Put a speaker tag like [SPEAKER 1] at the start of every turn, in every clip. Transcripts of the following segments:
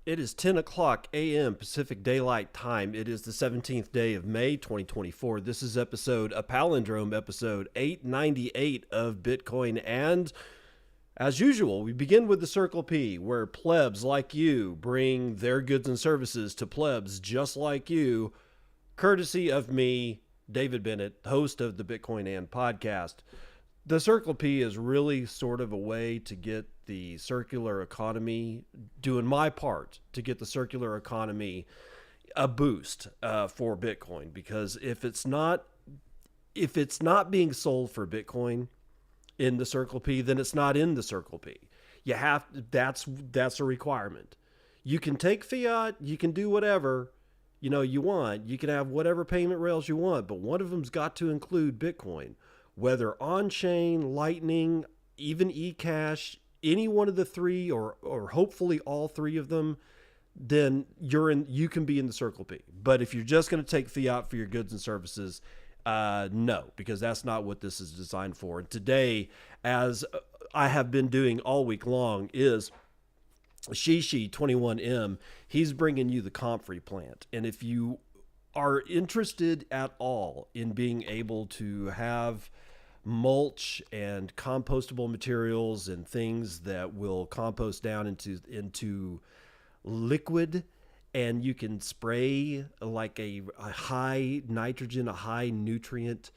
[SPEAKER 1] It is 10 o'clock a.m. Pacific Daylight Time. It is the 17th day of May, 2024. This is a palindrome episode 898 of Bitcoin. And as usual, we begin with the Circle P, where plebs like you bring their goods and services to plebs just like you, courtesy of me, David Bennett, host of the Bitcoin and podcast. The Circle P is really sort of a way to get the circular economy, doing my part to get the circular economy a boost for Bitcoin. Because if it's not being sold for Bitcoin in the Circle P, then it's not in the Circle P. You have that's a requirement. You can take fiat, you can do whatever you want. You can have whatever payment rails you want, but one of them's got to include Bitcoin. Whether on-chain, Lightning, even eCash, any one of the three, or hopefully all three of them, then you can be in the Circle P. But if you're just going to take fiat for your goods and services, no, because that's not what this is designed for. And today, as I have been doing all week long, is Shishi21M. He's bringing you the Comfrey plant. And if you are interested at all in being able to have mulch and compostable materials and things that will compost down into liquid, and you can spray like a high nitrogen, a high nutrient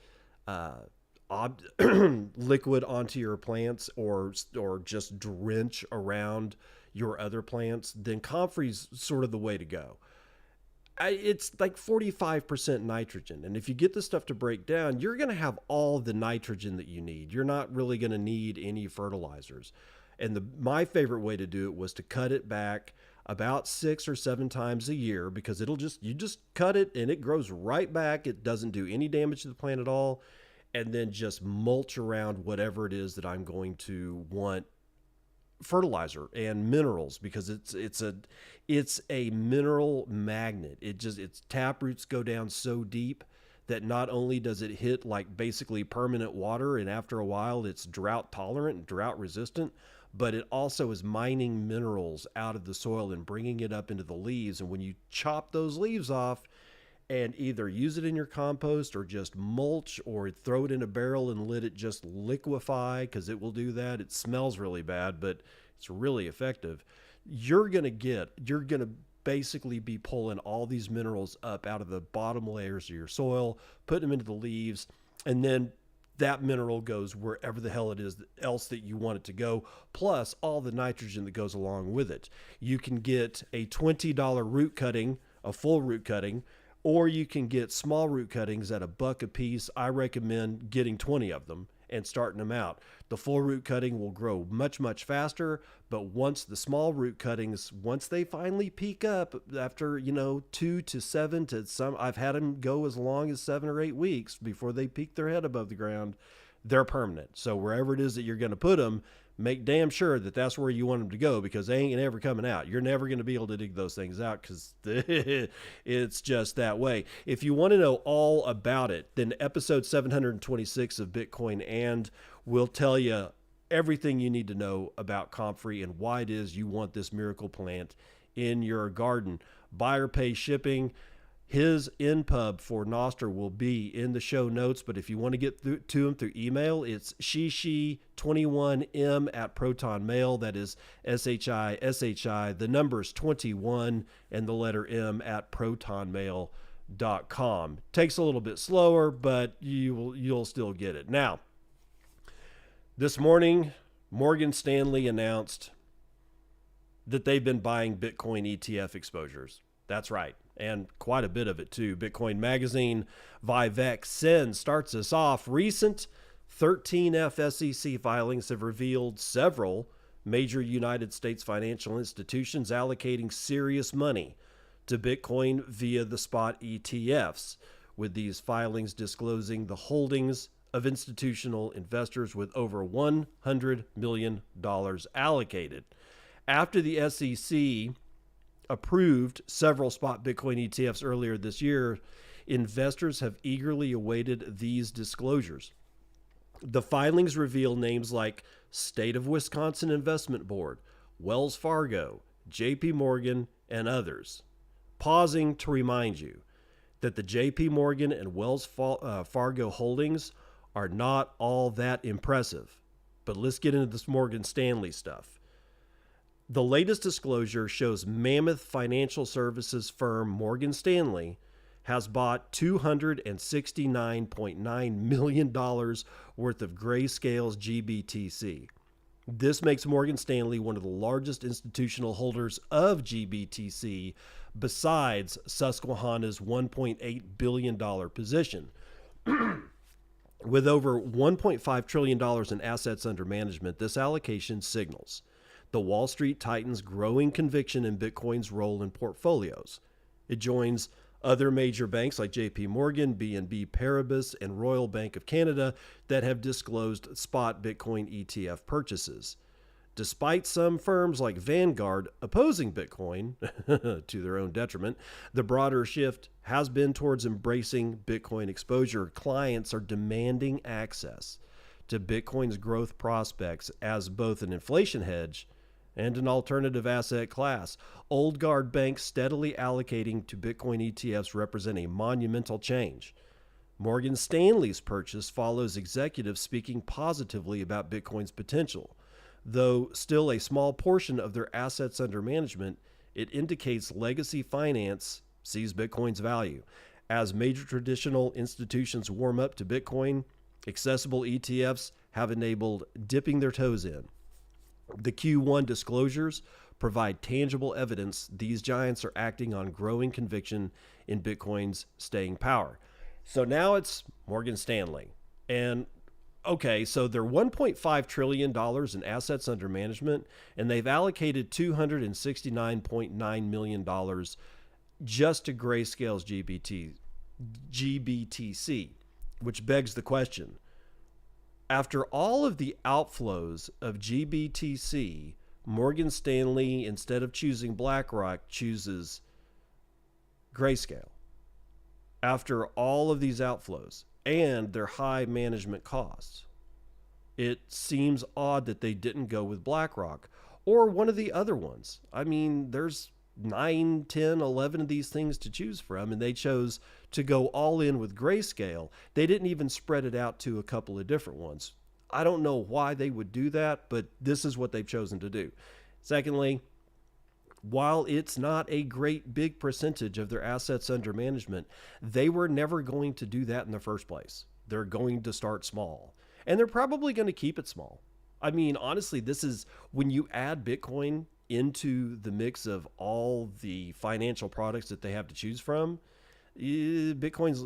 [SPEAKER 1] liquid onto your plants, or just drench around your other plants, then Comfrey's sort of the way to go. It's like 45% nitrogen. And if you get the stuff to break down, you're going to have all the nitrogen that you need. You're not really going to need any fertilizers. And my favorite way to do it was to cut it back about 6 or 7 times a year, because you just cut it and it grows right back. It doesn't do any damage to the plant at all. And then just mulch around whatever it is that I'm going to want fertilizer and minerals, because it's a mineral magnet. Its tap roots go down so deep that not only does it hit like basically permanent water, and after a while it's drought tolerant and drought resistant, but it also is mining minerals out of the soil and bringing it up into the leaves. And when you chop those leaves off and either use it in your compost or just mulch or throw it in a barrel and let it just liquefy, because it will do that. It smells really bad, but it's really effective. You're going to basically be pulling all these minerals up out of the bottom layers of your soil, putting them into the leaves, and then that mineral goes wherever the hell it is else that you want it to go, plus all the nitrogen that goes along with it. You can get a $20 root cutting, a full root cutting, or you can get small root cuttings at $1 a piece. I recommend getting 20 of them and starting them out. The full root cutting will grow much, much faster, but once the small root cuttings, once they finally peak up after, 2 to 7 to some, I've had them go as long as 7 or 8 weeks before they peak their head above the ground, they're permanent. So wherever it is that you're going to put them, make damn sure that that's where you want them to go, because they ain't ever coming out. You're never going to be able to dig those things out, because it's just that way. If you want to know all about it, then episode 726 of Bitcoin and will tell you everything you need to know about Comfrey and why it is you want this miracle plant in your garden. Buy or pay shipping. His InPub for Nostr will be in the show notes, but if you want to get to him through email, it's shishi21m at Proton Mail. That is SHI, the number's 21 and the letter M at protonmail.com. Takes a little bit slower, but you'll still get it. Now, this morning, Morgan Stanley announced that they've been buying Bitcoin ETF exposures. That's right. And quite a bit of it too. Bitcoin Magazine, Vivek Sen starts us off. Recent 13F SEC filings have revealed several major United States financial institutions allocating serious money to Bitcoin via the spot ETFs, with these filings disclosing the holdings of institutional investors with over $100 million allocated. After the SEC approved several spot Bitcoin ETFs earlier this year, investors have eagerly awaited these disclosures. The filings reveal names like State of Wisconsin Investment Board, Wells Fargo, JP Morgan, and others, pausing to remind you that the JP Morgan and Wells Fargo holdings are not all that impressive. But let's get into this Morgan Stanley stuff. The latest disclosure shows mammoth financial services firm Morgan Stanley has bought $269.9 million worth of Grayscale's GBTC. This makes Morgan Stanley one of the largest institutional holders of GBTC, besides Susquehanna's $1.8 billion position. With over $1.5 trillion in assets under management, this allocation signals the Wall Street Titans' growing conviction in Bitcoin's role in portfolios. It joins other major banks like JP Morgan, BNP Paribas, and Royal Bank of Canada that have disclosed spot Bitcoin ETF purchases. Despite some firms like Vanguard opposing Bitcoin, to their own detriment, the broader shift has been towards embracing Bitcoin exposure. Clients are demanding access to Bitcoin's growth prospects as both an inflation hedge and an alternative asset class. Old guard banks steadily allocating to Bitcoin ETFs represent a monumental change. Morgan Stanley's purchase follows executives speaking positively about Bitcoin's potential. Though still a small portion of their assets under management, it indicates legacy finance sees Bitcoin's value. As major traditional institutions warm up to Bitcoin, accessible ETFs have enabled dipping their toes in. The Q1 disclosures provide tangible evidence these giants are acting on growing conviction in Bitcoin's staying power. So now it's Morgan Stanley. And okay, so they're $1.5 trillion in assets under management, and they've allocated $269.9 million just to Grayscale's GBTC, which begs the question. After all of the outflows of GBTC, Morgan Stanley, instead of choosing BlackRock, chooses Grayscale. After all of these outflows and their high management costs, it seems odd that they didn't go with BlackRock or one of the other ones. I mean, there's 9, 10, 11 of these things to choose from, and they chose to go all in with Grayscale. They didn't even spread it out to a couple of different ones. I don't know why they would do that, but this is what they've chosen to do. Secondly, while it's not a great big percentage of their assets under management, they were never going to do that in the first place. They're going to start small, and they're probably going to keep it small. I mean, honestly, this is when you add Bitcoin into the mix of all the financial products that they have to choose from, Bitcoin's,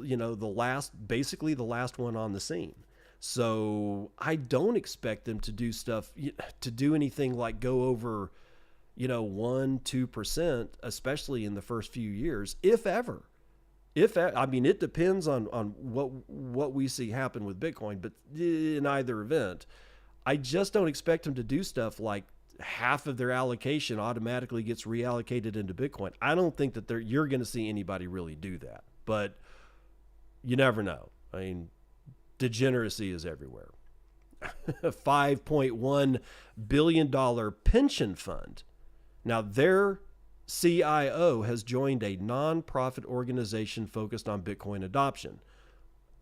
[SPEAKER 1] basically the last one on the scene. So I don't expect them to do anything like go over, 1-2%, especially in the first few years, if ever. I mean, it depends on what we see happen with Bitcoin, but in either event, I just don't expect them to do stuff like half of their allocation automatically gets reallocated into Bitcoin. I don't think that you're going to see anybody really do that, but you never know. I mean, degeneracy is everywhere. $5.1 billion pension fund. Now, their CIO has joined a nonprofit organization focused on Bitcoin adoption.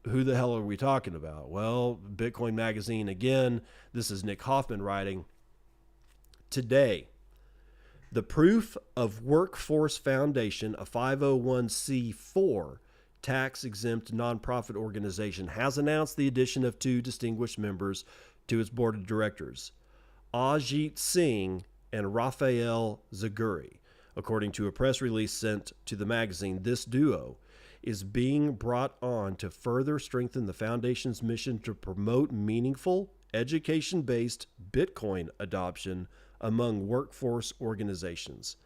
[SPEAKER 1] Who the hell are we talking about? Well, Bitcoin Magazine again. This is Nick Hoffman writing. Today, the Proof of Workforce Foundation, a 501c4 tax-exempt nonprofit organization, has announced the addition of 2 distinguished members to its board of directors, Ajit Singh and Raphael Zaguri. According to a press release sent to the magazine, this duo is being brought on to further strengthen the foundation's mission to promote meaningful, education-based Bitcoin adoption among workforce organizations.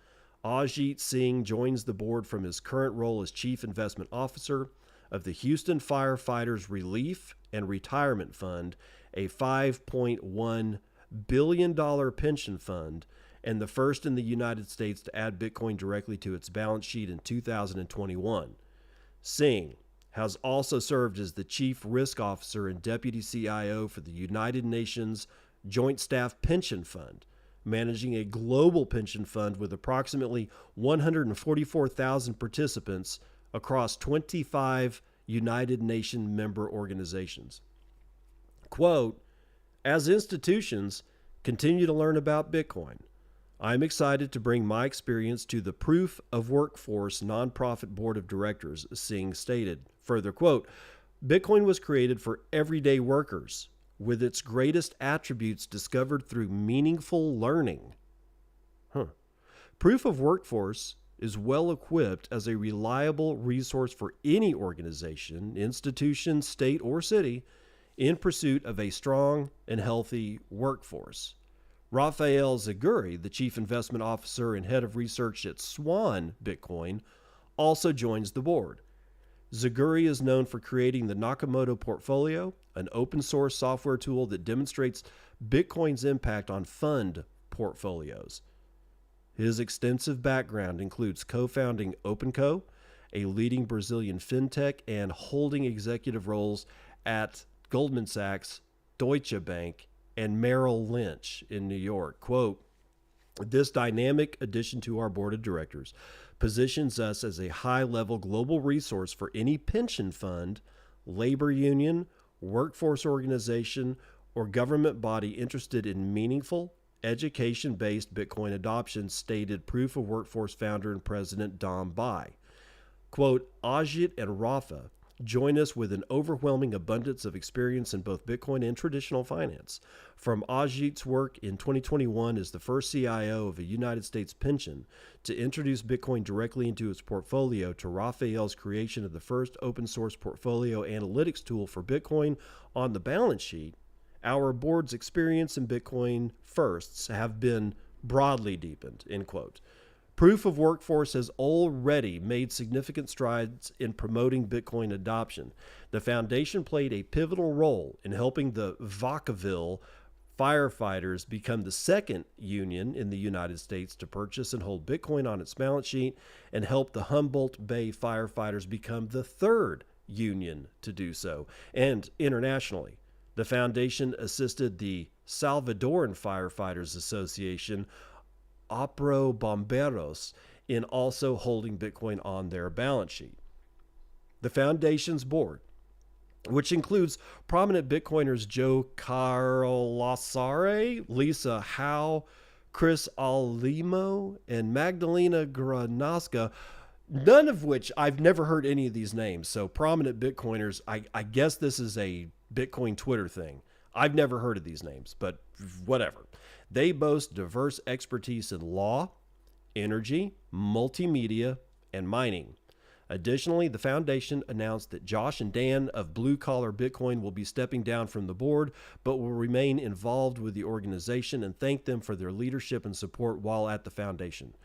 [SPEAKER 1] Ajit Singh joins the board from his current role as Chief Investment Officer of the Houston Firefighters Relief and Retirement Fund, a $5.1 billion pension fund, and the first in the United States to add Bitcoin directly to its balance sheet in 2021. Singh has also served as the Chief Risk Officer and Deputy CIO for the United Nations Joint Staff Pension Fund, managing a global pension fund with approximately 144,000 participants across 25 United Nations member organizations. Quote, as institutions continue to learn about Bitcoin, I'm excited to bring my experience to the Proof of Workforce nonprofit board of directors, Singh stated. Further quote, Bitcoin was created for everyday workers with its greatest attributes discovered through meaningful learning. Proof of Workforce is well equipped as a reliable resource for any organization, institution, state, or city in pursuit of a strong and healthy workforce. Raphael Zaguri, the chief investment officer and head of research at Swan Bitcoin, also joins the board. Zaguri is known for creating the Nakamoto Portfolio, an open source software tool that demonstrates Bitcoin's impact on fund portfolios. His extensive background includes co-founding OpenCo, a leading Brazilian fintech, and holding executive roles at Goldman Sachs, Deutsche Bank, and Merrill Lynch in New York. Quote, this dynamic addition to our board of directors positions us as a high-level global resource for any pension fund, labor union, workforce organization, or government body interested in meaningful, education-based Bitcoin adoption, stated Proof of Workforce founder and president Dom Bai. Quote, Ajit and Rafa join us with an overwhelming abundance of experience in both Bitcoin and traditional finance. From Ajit's work in 2021 as the first CIO of a United States pension to introduce Bitcoin directly into its portfolio, to Raphael's creation of the first open source portfolio analytics tool for Bitcoin on the balance sheet, our board's experience in Bitcoin firsts have been broadly deepened, end quote. Proof of Workforce has already made significant strides in promoting Bitcoin adoption. The foundation played a pivotal role in helping the Vacaville firefighters become the second union in the United States to purchase and hold Bitcoin on its balance sheet, and helped the Humboldt Bay firefighters become the third union to do so. And internationally, the foundation assisted the Salvadoran Firefighters Association, Opro Bomberos, in also holding Bitcoin on their balance sheet. The foundation's board, which includes prominent Bitcoiners Joe Carlasare, Lisa Howe, Chris Alimo, and Magdalena Granaska, none of which I've never heard any of these names. So prominent Bitcoiners, I guess this is a Bitcoin Twitter thing. I've never heard of these names, but whatever. They boast diverse expertise in law, energy, multimedia, and mining. Additionally, the foundation announced that Josh and Dan of Blue Collar Bitcoin will be stepping down from the board, but will remain involved with the organization, and thank them for their leadership and support while at the foundation.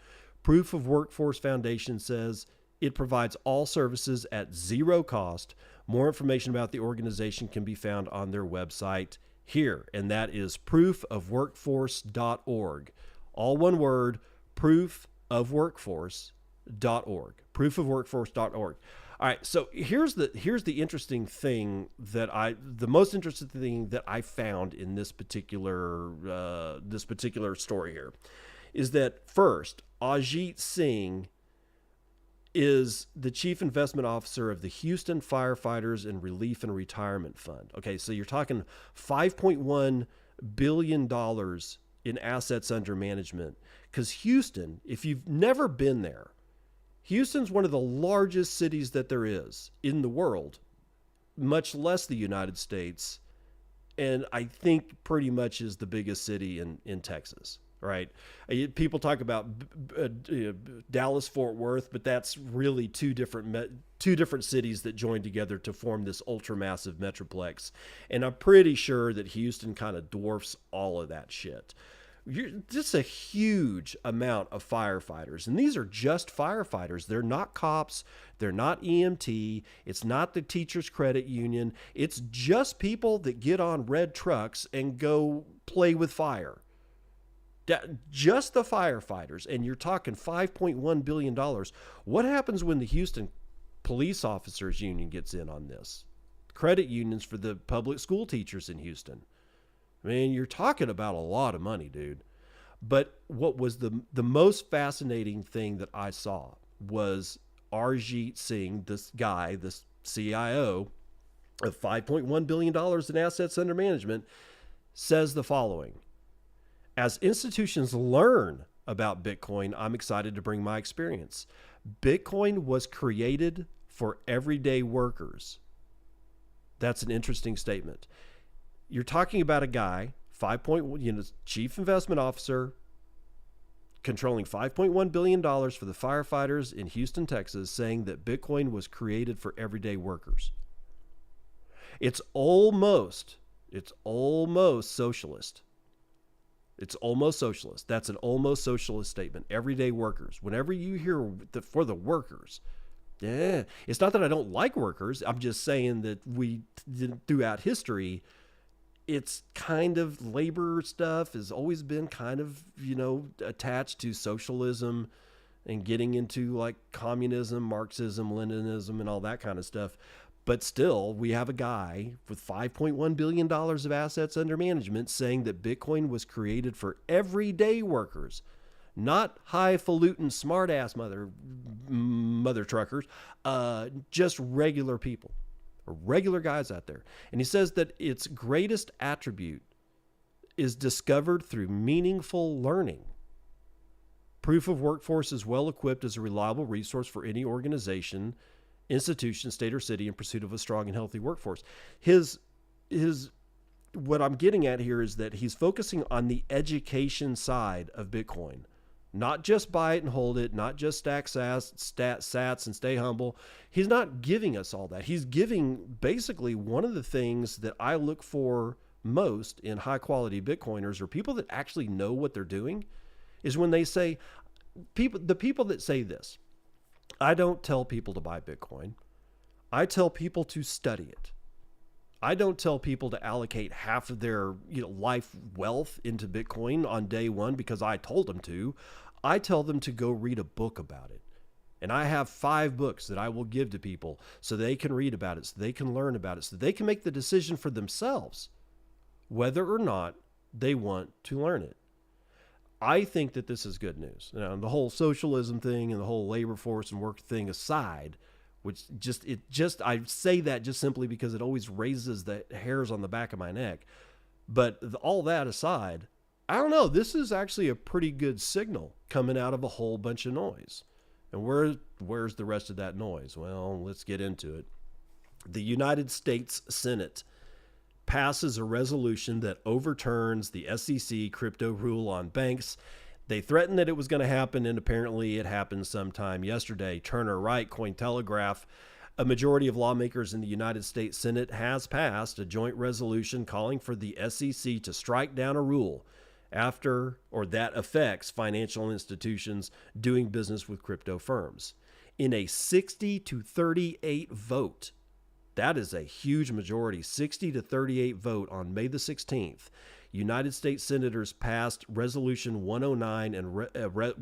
[SPEAKER 1] Proof of Workforce Foundation says it provides all services at zero cost. More information about the organization can be found on their website here, and that is proofofworkforce.org. All one word, proofofworkforce.org. Proofofworkforce.org. All right, so here's the interesting thing the most interesting thing that I found in this particular story here is that first, Ajit Singh is the chief investment officer of the Houston Firefighters and Relief and Retirement Fund. Okay, so you're talking $5.1 billion in assets under management. Because Houston, if you've never been there, Houston's one of the largest cities that there is in the world, much less the United States, and I think pretty much is the biggest city in Texas. Right? People talk about Dallas, Fort Worth, but that's really two different cities that joined together to form this ultra-massive metroplex. And I'm pretty sure that Houston kind of dwarfs all of that shit. Just a huge amount of firefighters. And these are just firefighters. They're not cops. They're not EMT. It's not the Teachers Credit Union. It's just people that get on red trucks and go play with fire. Just the firefighters, and you're talking $5.1 billion. What happens when the Houston Police Officers Union gets in on this? Credit unions for the public school teachers in Houston. I mean, you're talking about a lot of money, dude. But what was the most fascinating thing that I saw was Arjit Singh, this guy, this CIO of $5.1 billion in assets under management, says the following: as institutions learn about Bitcoin, I'm excited to bring my experience. Bitcoin was created for everyday workers. That's an interesting statement. You're talking about a guy, chief investment officer, controlling $5.1 billion for the firefighters in Houston, Texas, saying that Bitcoin was created for everyday workers. It's almost socialist. It's almost socialist. That's an almost socialist statement. Everyday workers. Whenever you hear for the workers, yeah, it's not that I don't like workers. I'm just saying that throughout history, it's kind of labor stuff has always been kind of, attached to socialism and getting into like communism, Marxism, Leninism, and all that kind of stuff. But still, we have a guy with $5.1 billion of assets under management saying that Bitcoin was created for everyday workers, not highfalutin smart-ass mother truckers, just regular people, regular guys out there. And he says that its greatest attribute is discovered through meaningful learning. Proof of workforce is well equipped as a reliable resource for any organization, institution, state, or city in pursuit of a strong and healthy workforce. What I'm getting at here is that he's focusing on the education side of Bitcoin, not just buy it and hold it, not just stack sats and stay humble. He's not giving us all that. He's giving basically one of the things that I look for most in high quality Bitcoiners, or people that actually know what they're doing, is when they say, the people that say this: I don't tell people to buy Bitcoin. I tell people to study it. I don't tell people to allocate half of their life wealth into Bitcoin on day one because I told them to. I tell them to go read a book about it. And I have 5 books that I will give to people so they can read about it, so they can learn about it, so they can make the decision for themselves whether or not they want to learn it. I think that this is good news. Now, the whole socialism thing and the whole labor force and work thing aside, I say that just simply because it always raises the hairs on the back of my neck. But all that aside, I don't know. This is actually a pretty good signal coming out of a whole bunch of noise. And where's the rest of that noise? Well, let's get into it. The United States Senate passes a resolution that overturns the SEC crypto rule on banks. They threatened that it was going to happen, and apparently it happened sometime yesterday. Turner Wright, Cointelegraph. A majority of lawmakers in the United States Senate has passed a joint resolution calling for the SEC to strike down a rule that affects financial institutions doing business with crypto firms. In a 60-38 vote, that is a huge majority, 60-38 vote on May the 16th. United States senators passed Resolution 109,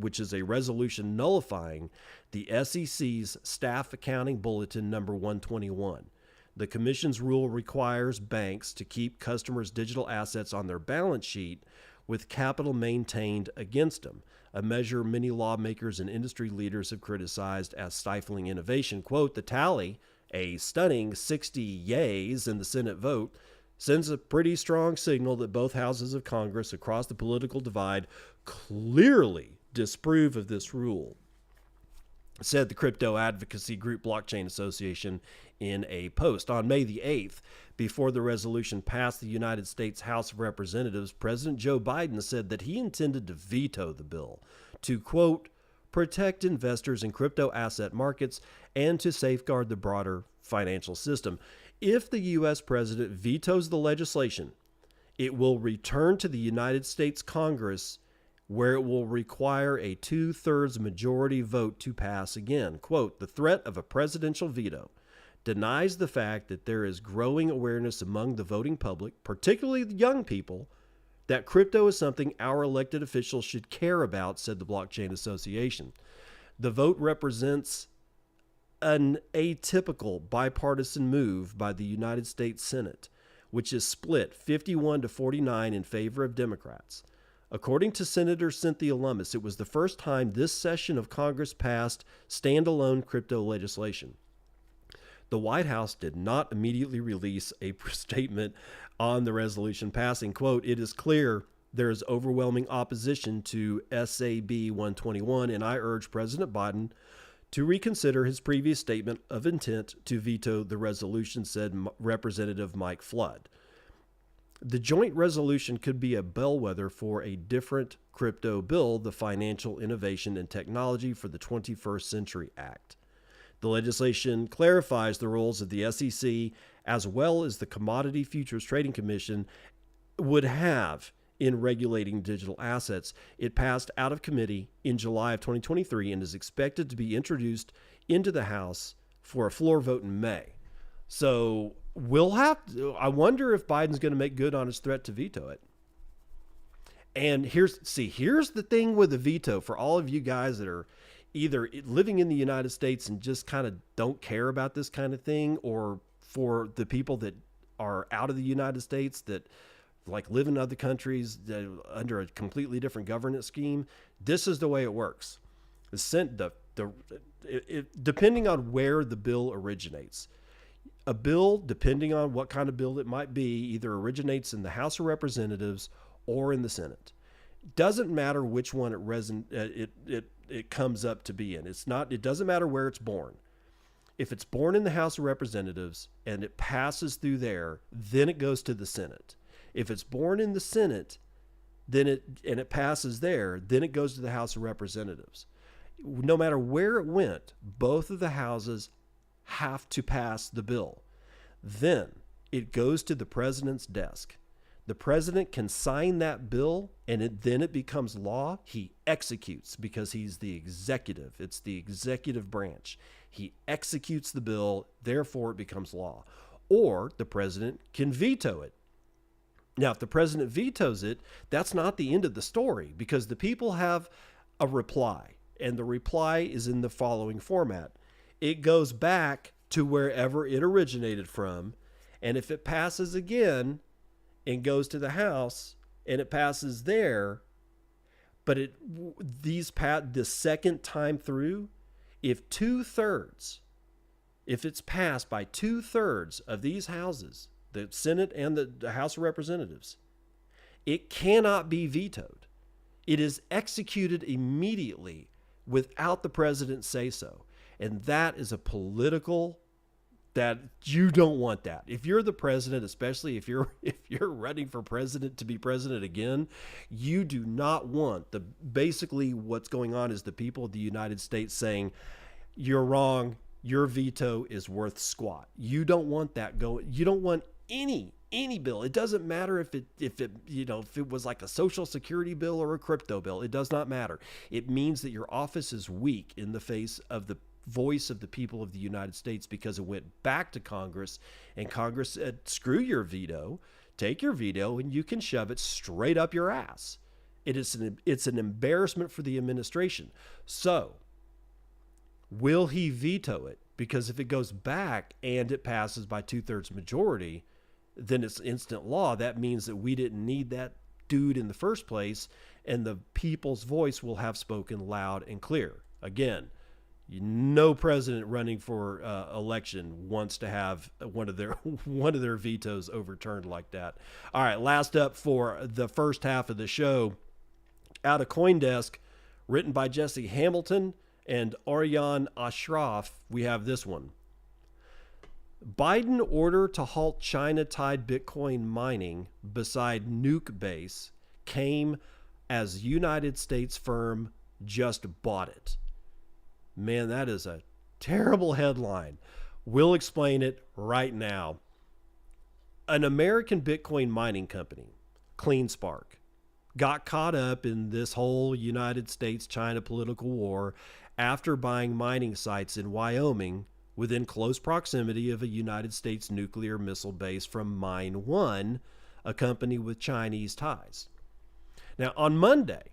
[SPEAKER 1] which is a resolution nullifying the SEC's Staff Accounting Bulletin number 121. The commission's rule requires banks to keep customers' digital assets on their balance sheet with capital maintained against them, a measure many lawmakers and industry leaders have criticized as stifling innovation. Quote, the tally, a stunning 60 yays in the Senate vote, sends a pretty strong signal that both houses of Congress across the political divide clearly disapprove of this rule, said the crypto advocacy group Blockchain Association in a post. On May the 8th, before the resolution passed the United States House of Representatives, President Joe Biden said that he intended to veto the bill to, quote, protect investors in crypto asset markets and to safeguard the broader financial system. If the U.S. president vetoes the legislation, it will return to the United States Congress, where it will require a 2/3 majority vote to pass again. Quote, the threat of a presidential veto denies the fact that there is growing awareness among the voting public, particularly the young people, that crypto is something our elected officials should care about, said the Blockchain Association. The vote represents an atypical bipartisan move by the United States Senate, which is split 51-49 in favor of Democrats. According to Senator Cynthia Lummis, it was the first time this session of Congress passed standalone crypto legislation. The White House did not immediately release a statement on the resolution passing. Quote, "It is clear there is overwhelming opposition to SAB 121, and I urge President Biden to reconsider his previous statement of intent to veto the resolution," said Representative Mike Flood. The joint resolution could be a bellwether for a different crypto bill, the Financial Innovation and Technology for the 21st Century Act. The legislation clarifies the roles of the SEC as well as the Commodity Futures Trading Commission would have in regulating digital assets. It passed out of committee in July of 2023 and is expected to be introduced into the House for a floor vote in May. So I wonder if Biden's going to make good on his threat to veto it. And here's the thing with the veto for all of you guys that are either living in the United States and just kind of don't care about this kind of thing, or for the people that are out of the United States that like live in other countries under a completely different governance scheme. This is the way it works. Depending on where the bill originates. A bill, depending on what kind of bill it might be, either originates in the House of Representatives or in the Senate. Doesn't matter which one it comes up to be in. It doesn't matter where it's born. If it's born in the House of Representatives and it passes through there, then it goes to the Senate. If it's born in the Senate, and it passes there, then it goes to the House of Representatives. No matter where it went, both of the houses have to pass the bill. Then it goes to the president's desk. The president can sign that bill, and then it becomes law. He executes because he's the executive. It's the executive branch. He executes the bill, therefore it becomes law. Or the president can veto it. Now, if the president vetoes it, that's not the end of the story, because the people have a reply, and the reply is in the following format. It goes back to wherever it originated from, and if it passes again and goes to the House and it passes there, but the second time through, if it's passed by 2/3 of these houses, the Senate and the House of Representatives, it cannot be vetoed. It is executed immediately without the president say so. And that is a political, that you don't want that. If you're the president, especially if you're running for president to be president again, you do not want basically what's going on is the people of the United States saying, "You're wrong. Your veto is worth squat." You don't want that going. You don't want any bill. It doesn't matter if it was like a Social Security bill or a crypto bill. It does not matter. It means that your office is weak in the face of the voice of the people of the United States, because it went back to Congress, and Congress said, "Screw your veto. Take your veto and you can shove it straight up your ass." It's an embarrassment for the administration. So will he veto it? Because if it goes back and it passes by 2/3 majority, then it's instant law. That means that we didn't need that dude in the first place, and the people's voice will have spoken loud and clear. Again, no president running for election wants to have one of their vetoes overturned like that. All right, last up for the first half of the show, out of CoinDesk, written by Jesse Hamilton and Aryan Ashraf, we have this one. Biden order to halt China-tied Bitcoin mining beside nuke base came as United States firm just bought it. Man, that is a terrible headline. We'll explain it right now. An American Bitcoin mining company, CleanSpark, got caught up in this whole United States-China political war after buying mining sites in Wyoming within close proximity of a United States nuclear missile base from Mine One, a company with Chinese ties. Now, on Monday,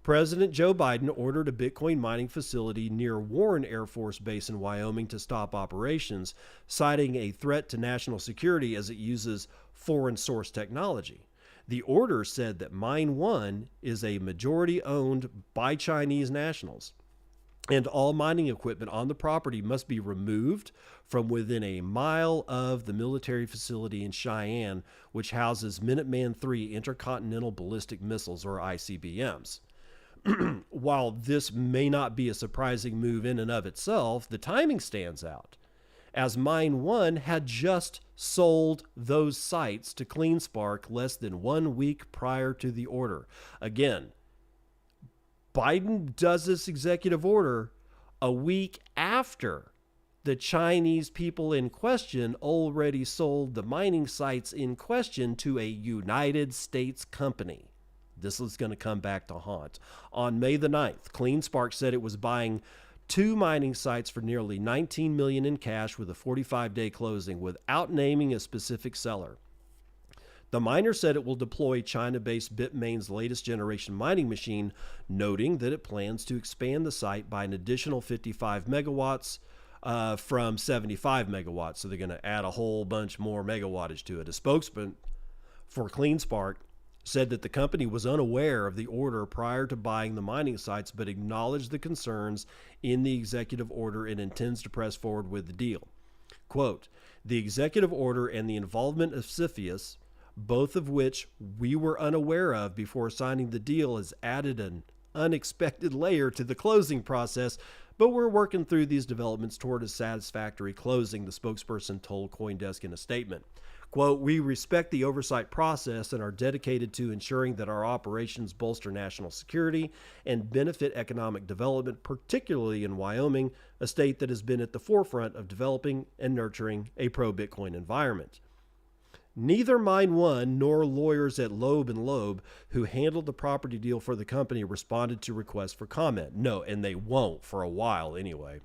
[SPEAKER 1] President Joe Biden ordered a Bitcoin mining facility near Warren Air Force Base in Wyoming to stop operations, citing a threat to national security as it uses foreign source technology. The order said that Mine 1 is a majority owned by Chinese nationals, and all mining equipment on the property must be removed from within a mile of the military facility in Cheyenne, which houses Minuteman III intercontinental ballistic missiles, or ICBMs. While this may not be a surprising move in and of itself, the timing stands out, as Mine 1 had just sold those sites to CleanSpark less than 1 week prior to the order. Again, Biden does this executive order a week after the Chinese people in question already sold the mining sites in question to a United States company. This is going to come back to haunt. On May the 9th, CleanSpark said it was buying 2 mining sites for nearly $19 million in cash with a 45-day closing without naming a specific seller. The miner said it will deploy China-based Bitmain's latest generation mining machine, noting that it plans to expand the site by an additional 55 megawatts from 75 megawatts. So they're going to add a whole bunch more megawattage to it. A spokesman for CleanSpark said that the company was unaware of the order prior to buying the mining sites, but acknowledged the concerns in the executive order and intends to press forward with the deal. Quote, "The executive order and the involvement of CFIUS, both of which we were unaware of before signing the deal, has added an unexpected layer to the closing process, but we're working through these developments toward a satisfactory closing," the spokesperson told CoinDesk in a statement. Quote, "We respect the oversight process and are dedicated to ensuring that our operations bolster national security and benefit economic development, particularly in Wyoming, a state that has been at the forefront of developing and nurturing a pro-Bitcoin environment." Neither Mine 1 nor lawyers at Loeb and Loeb, who handled the property deal for the company, responded to requests for comment. No, and they won't for a while anyway.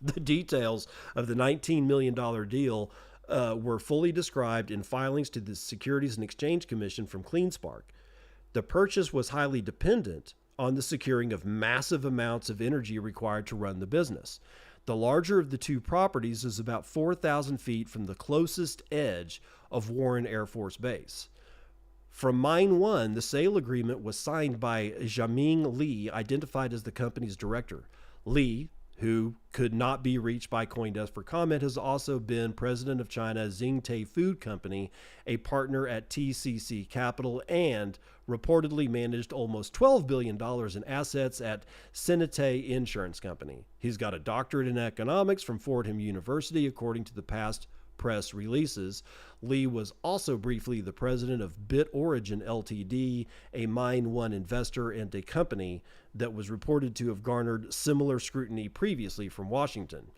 [SPEAKER 1] The details of the $19 million deal were fully described in filings to the Securities and Exchange Commission from CleanSpark. The purchase was highly dependent on the securing of massive amounts of energy required to run the business. The larger of the two properties is about 4,000 feet from the closest edge of Warren Air Force Base. From Mine 1, the sale agreement was signed by Jiaming Li, identified as the company's director. Li, who could not be reached by CoinDesk for comment, has also been president of China's Xingtai Food Company, a partner at TCC Capital, and reportedly managed almost $12 billion in assets at Sinatay Insurance Company. He's got a doctorate in economics from Fordham University, according to the past press releases. Li was also briefly the president of BitOrigin Ltd., a Mine 1 investor and a company that was reported to have garnered similar scrutiny previously from Washington.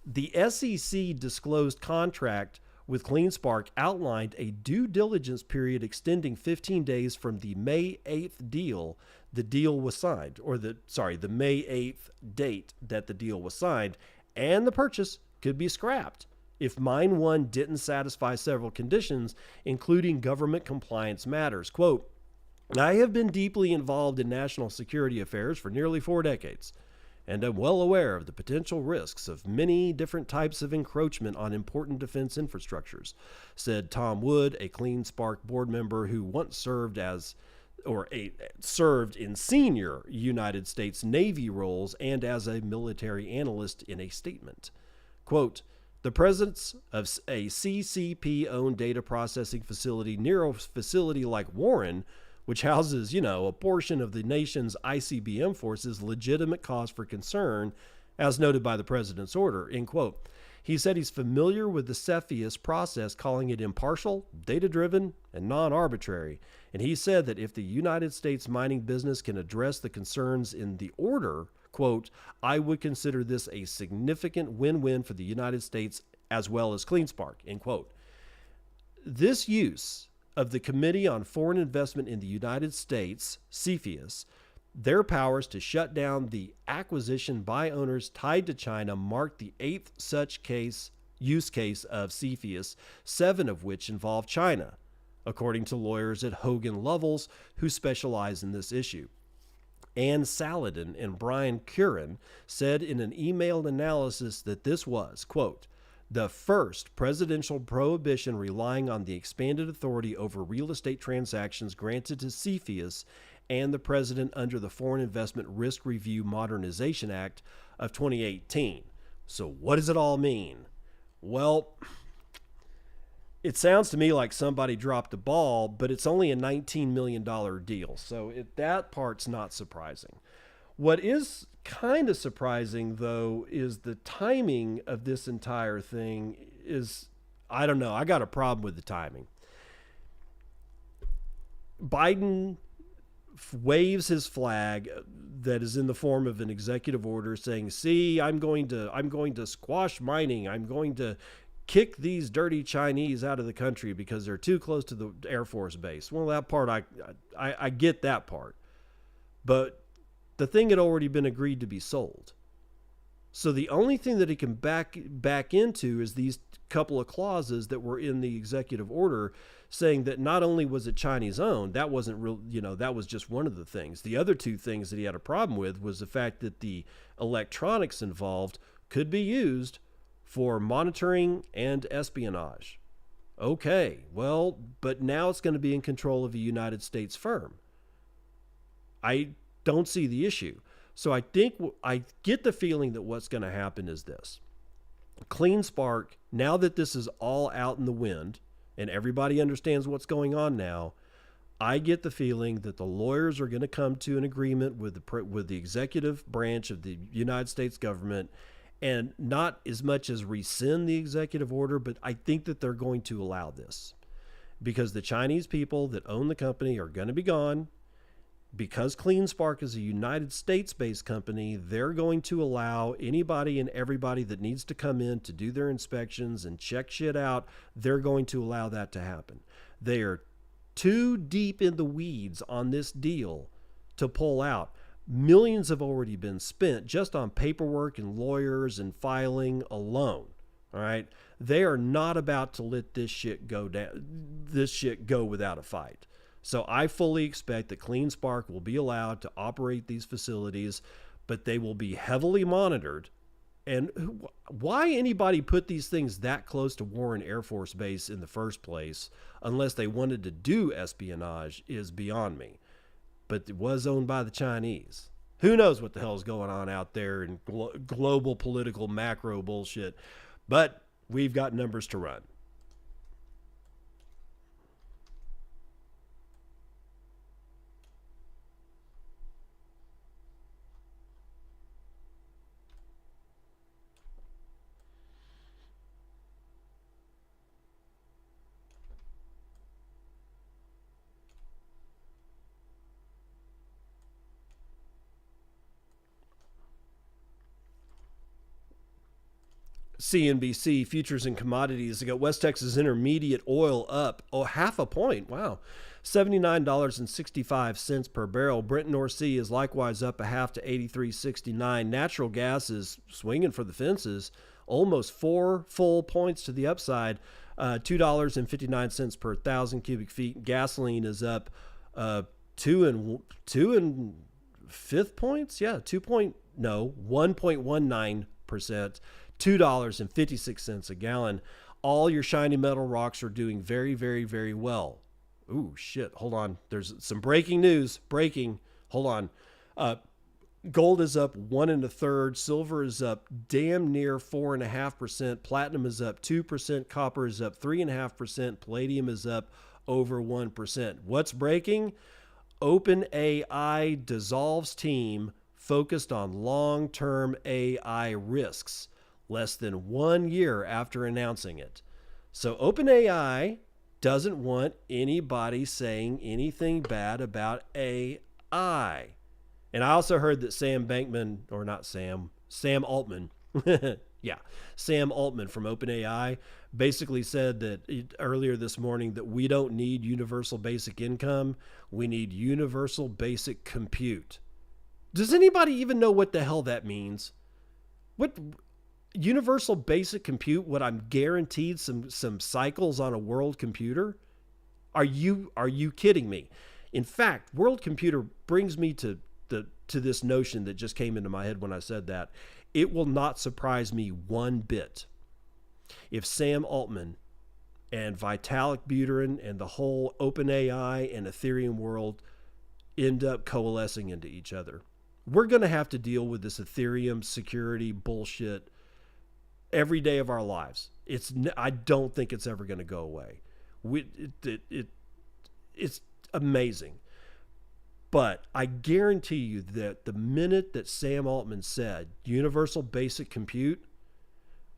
[SPEAKER 1] The SEC disclosed contract with CleanSpark outlined a due diligence period extending 15 days from the May 8th deal the deal was signed, or the May 8th date that the deal was signed, and the purchase could be scrapped if Mine 1 didn't satisfy several conditions, including government compliance matters. Quote, "I have been deeply involved in national security affairs for nearly 4 decades, and am well aware of the potential risks of many different types of encroachment on important defense infrastructures," said Tom Wood, a CleanSpark board member who once served in senior United States Navy roles and as a military analyst in a statement. Quote, "The presence of a CCP-owned data processing facility near a facility like Warren, which houses, a portion of the nation's ICBM forces, legitimate cause for concern, as noted by the president's order," end quote. He said he's familiar with the CFIUS process, calling it impartial, data-driven, and non-arbitrary. And he said that if the United States mining business can address the concerns in the order, quote, "I would consider this a significant win-win for the United States as well as CleanSpark," end quote. This use of the Committee on Foreign Investment in the United States, CFIUS, their powers to shut down the acquisition by owners tied to China, marked the 8th such use case of CFIUS, 7 of which involve China, according to lawyers at Hogan Lovells who specialize in this issue. Ann Saladin and Brian Curran said in an emailed analysis that this was, quote, The first presidential prohibition relying on the expanded authority over real estate transactions granted to CFIUS and the president under the Foreign Investment Risk Review Modernization Act of 2018. So what does it all mean? Well, it sounds to me like somebody dropped the ball, but it's only a $19 million deal. So that part's not surprising. What is kind of surprising, though, is the timing of this entire thing is, I don't know. I got a problem with the timing. Biden waves his flag that is in the form of an executive order saying, see, I'm going to squash mining. I'm going to kick these dirty Chinese out of the country because they're too close to the Air Force base. Well, that part, I get that part. But the thing had already been agreed to be sold. So the only thing that he can back into is these couple of clauses that were in the executive order saying that not only was it Chinese owned, that wasn't real, that was just one of the things. The other two things that he had a problem with was the fact that the electronics involved could be used for monitoring and espionage. Okay, well, but now it's going to be in control of a United States firm. I don't see the issue. So I get the feeling that what's going to happen is this. CleanSpark, now that this is all out in the wind and everybody understands what's going on now, I get the feeling that the lawyers are going to come to an agreement with the executive branch of the United States government, and not as much as rescind the executive order, but I think that they're going to allow this because the Chinese people that own the company are going to be gone. Because CleanSpark is a United States-based company, they're going to allow anybody and everybody that needs to come in to do their inspections and check shit out, they're going to allow that to happen. They are too deep in the weeds on this deal to pull out. Millions have already been spent just on paperwork and lawyers and filing alone. All right? They are not about to let this shit go without a fight. So I fully expect that CleanSpark will be allowed to operate these facilities, but they will be heavily monitored. And why anybody put these things that close to Warren Air Force Base in the first place, unless they wanted to do espionage, is beyond me. But it was owned by the Chinese. Who knows what the hell is going on out there in global political macro bullshit. But we've got numbers to run. CNBC futures and commodities. They got West Texas Intermediate oil up half a point. Wow. $79.65 per barrel. Brent North Sea is likewise up a half to 83.69. Natural gas is swinging for the fences, almost 4 full points to the upside. $2.59 per 1,000 cubic feet. Gasoline is up 2 and 5 points. Yeah, 1.19%. $2.56 a gallon. All your shiny metal rocks are doing very, very, very well. Ooh, shit. Hold on. There's some breaking news. Hold on. Gold is up 1 1/3. Silver is up damn near 4.5%. Platinum is up 2%. Copper is up 3.5%. Palladium is up over 1%. What's breaking? OpenAI dissolves team focused on long-term AI risks, less than 1 year after announcing it. So OpenAI doesn't want anybody saying anything bad about AI. And I also heard that Sam Altman, yeah, Sam Altman from OpenAI basically said that earlier this morning that we don't need universal basic income. We need universal basic compute. Does anybody even know what the hell that means? What universal basic compute? What, I'm guaranteed some cycles on a world computer? Are you kidding me? In fact, world computer brings me to this notion that just came into my head when I said that. It will not surprise me one bit if Sam Altman and Vitalik Buterin and the whole OpenAI and Ethereum world end up coalescing into each other. We're going to have to deal with this Ethereum security bullshit every day of our lives. I don't think it's ever going to go away. It's amazing. But I guarantee you that the minute that Sam Altman said universal basic compute,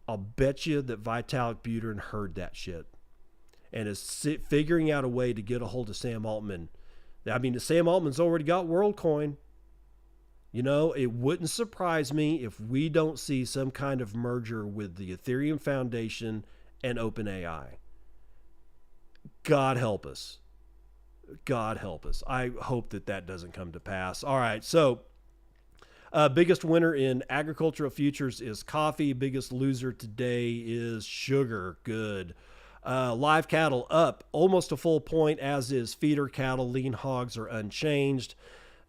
[SPEAKER 1] I'll bet you that Vitalik Buterin heard that shit and is figuring out a way to get a hold of Sam Altman. I mean, Sam Altman's already got WorldCoin. You know, it wouldn't surprise me if we don't see some kind of merger with the Ethereum Foundation and OpenAI. God help us. God help us. I hope that doesn't come to pass. All right, so biggest winner in agricultural futures is coffee. Biggest loser today is sugar. Good. Live cattle up almost a full point, as is feeder cattle. Lean hogs are unchanged.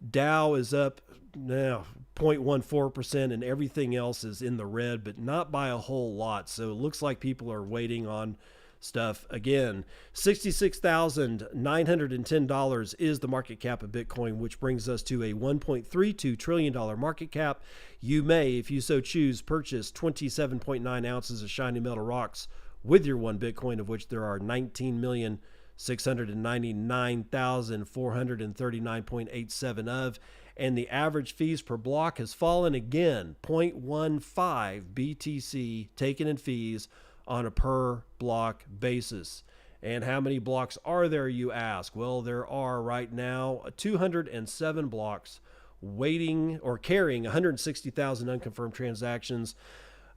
[SPEAKER 1] Dow is up now 0.14%, and everything else is in the red, but not by a whole lot. So it looks like people are waiting on stuff again. $66,910 is the market cap of Bitcoin, which brings us to a $1.32 trillion market cap. You may, if you so choose, purchase 27.9 ounces of shiny metal rocks with your one Bitcoin, of which there are 19,699,439.87 of. And the average fees per block has fallen again, 0.15 BTC taken in fees on a per block basis. And how many blocks are there, you ask? Well, there are right now 207 blocks waiting or carrying 160,000 unconfirmed transactions,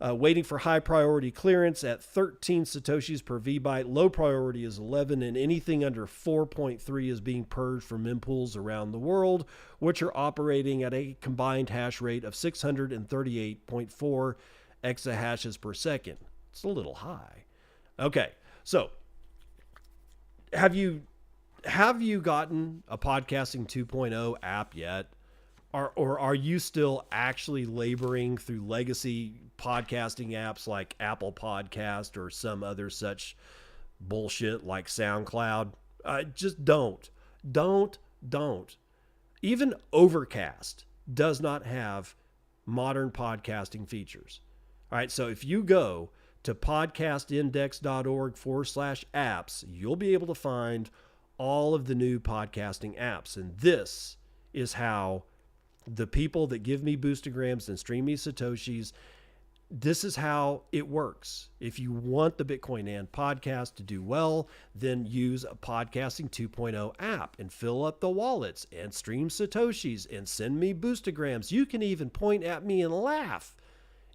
[SPEAKER 1] waiting for high priority clearance at 13 Satoshis per VByte. Low priority is 11, and anything under 4.3 is being purged from mempools around the world, which are operating at a combined hash rate of 638.4 exahashes per second. It's a little high. Okay, so have you gotten a Podcasting 2.0 app yet? Or are you still actually laboring through legacy podcasting apps like Apple Podcast or some other such bullshit like SoundCloud? Just don't. Even Overcast does not have modern podcasting features. All right, so if you go to podcastindex.org/apps, you'll be able to find all of the new podcasting apps. And this is how the people that give me boostagrams and stream me Satoshis, this is how it works. If you want the Bitcoin and podcast to do well, then use a Podcasting 2.0 app and fill up the wallets and stream Satoshis and send me boostagrams. You can even point at me and laugh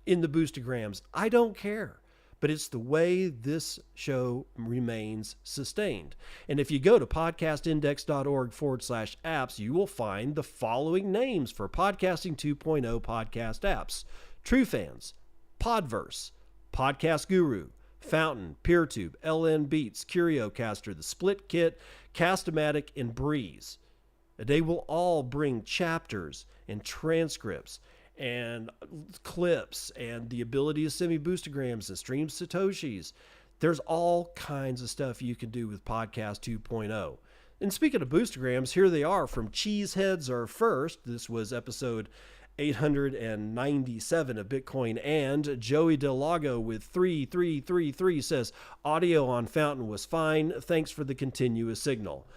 [SPEAKER 1] in the boostagrams. I don't care. But it's the way this show remains sustained. And if you go to podcastindex.org/apps, you will find the following names for Podcasting 2.0 podcast apps: TrueFans, Podverse, Podcast Guru, Fountain, PeerTube, LN Beats, CurioCaster, The Split Kit, Cast-O-Matic, and Breeze. They will all bring chapters and transcripts and clips and the ability to send me boostagrams and stream Satoshis. There's all kinds of stuff you can do with Podcast 2.0. And speaking of boostagrams, here they are from Cheeseheads Are First. This was episode 897 of Bitcoin. And Joey Delago with 3333 says, audio on Fountain was fine. Thanks for the continuous signal.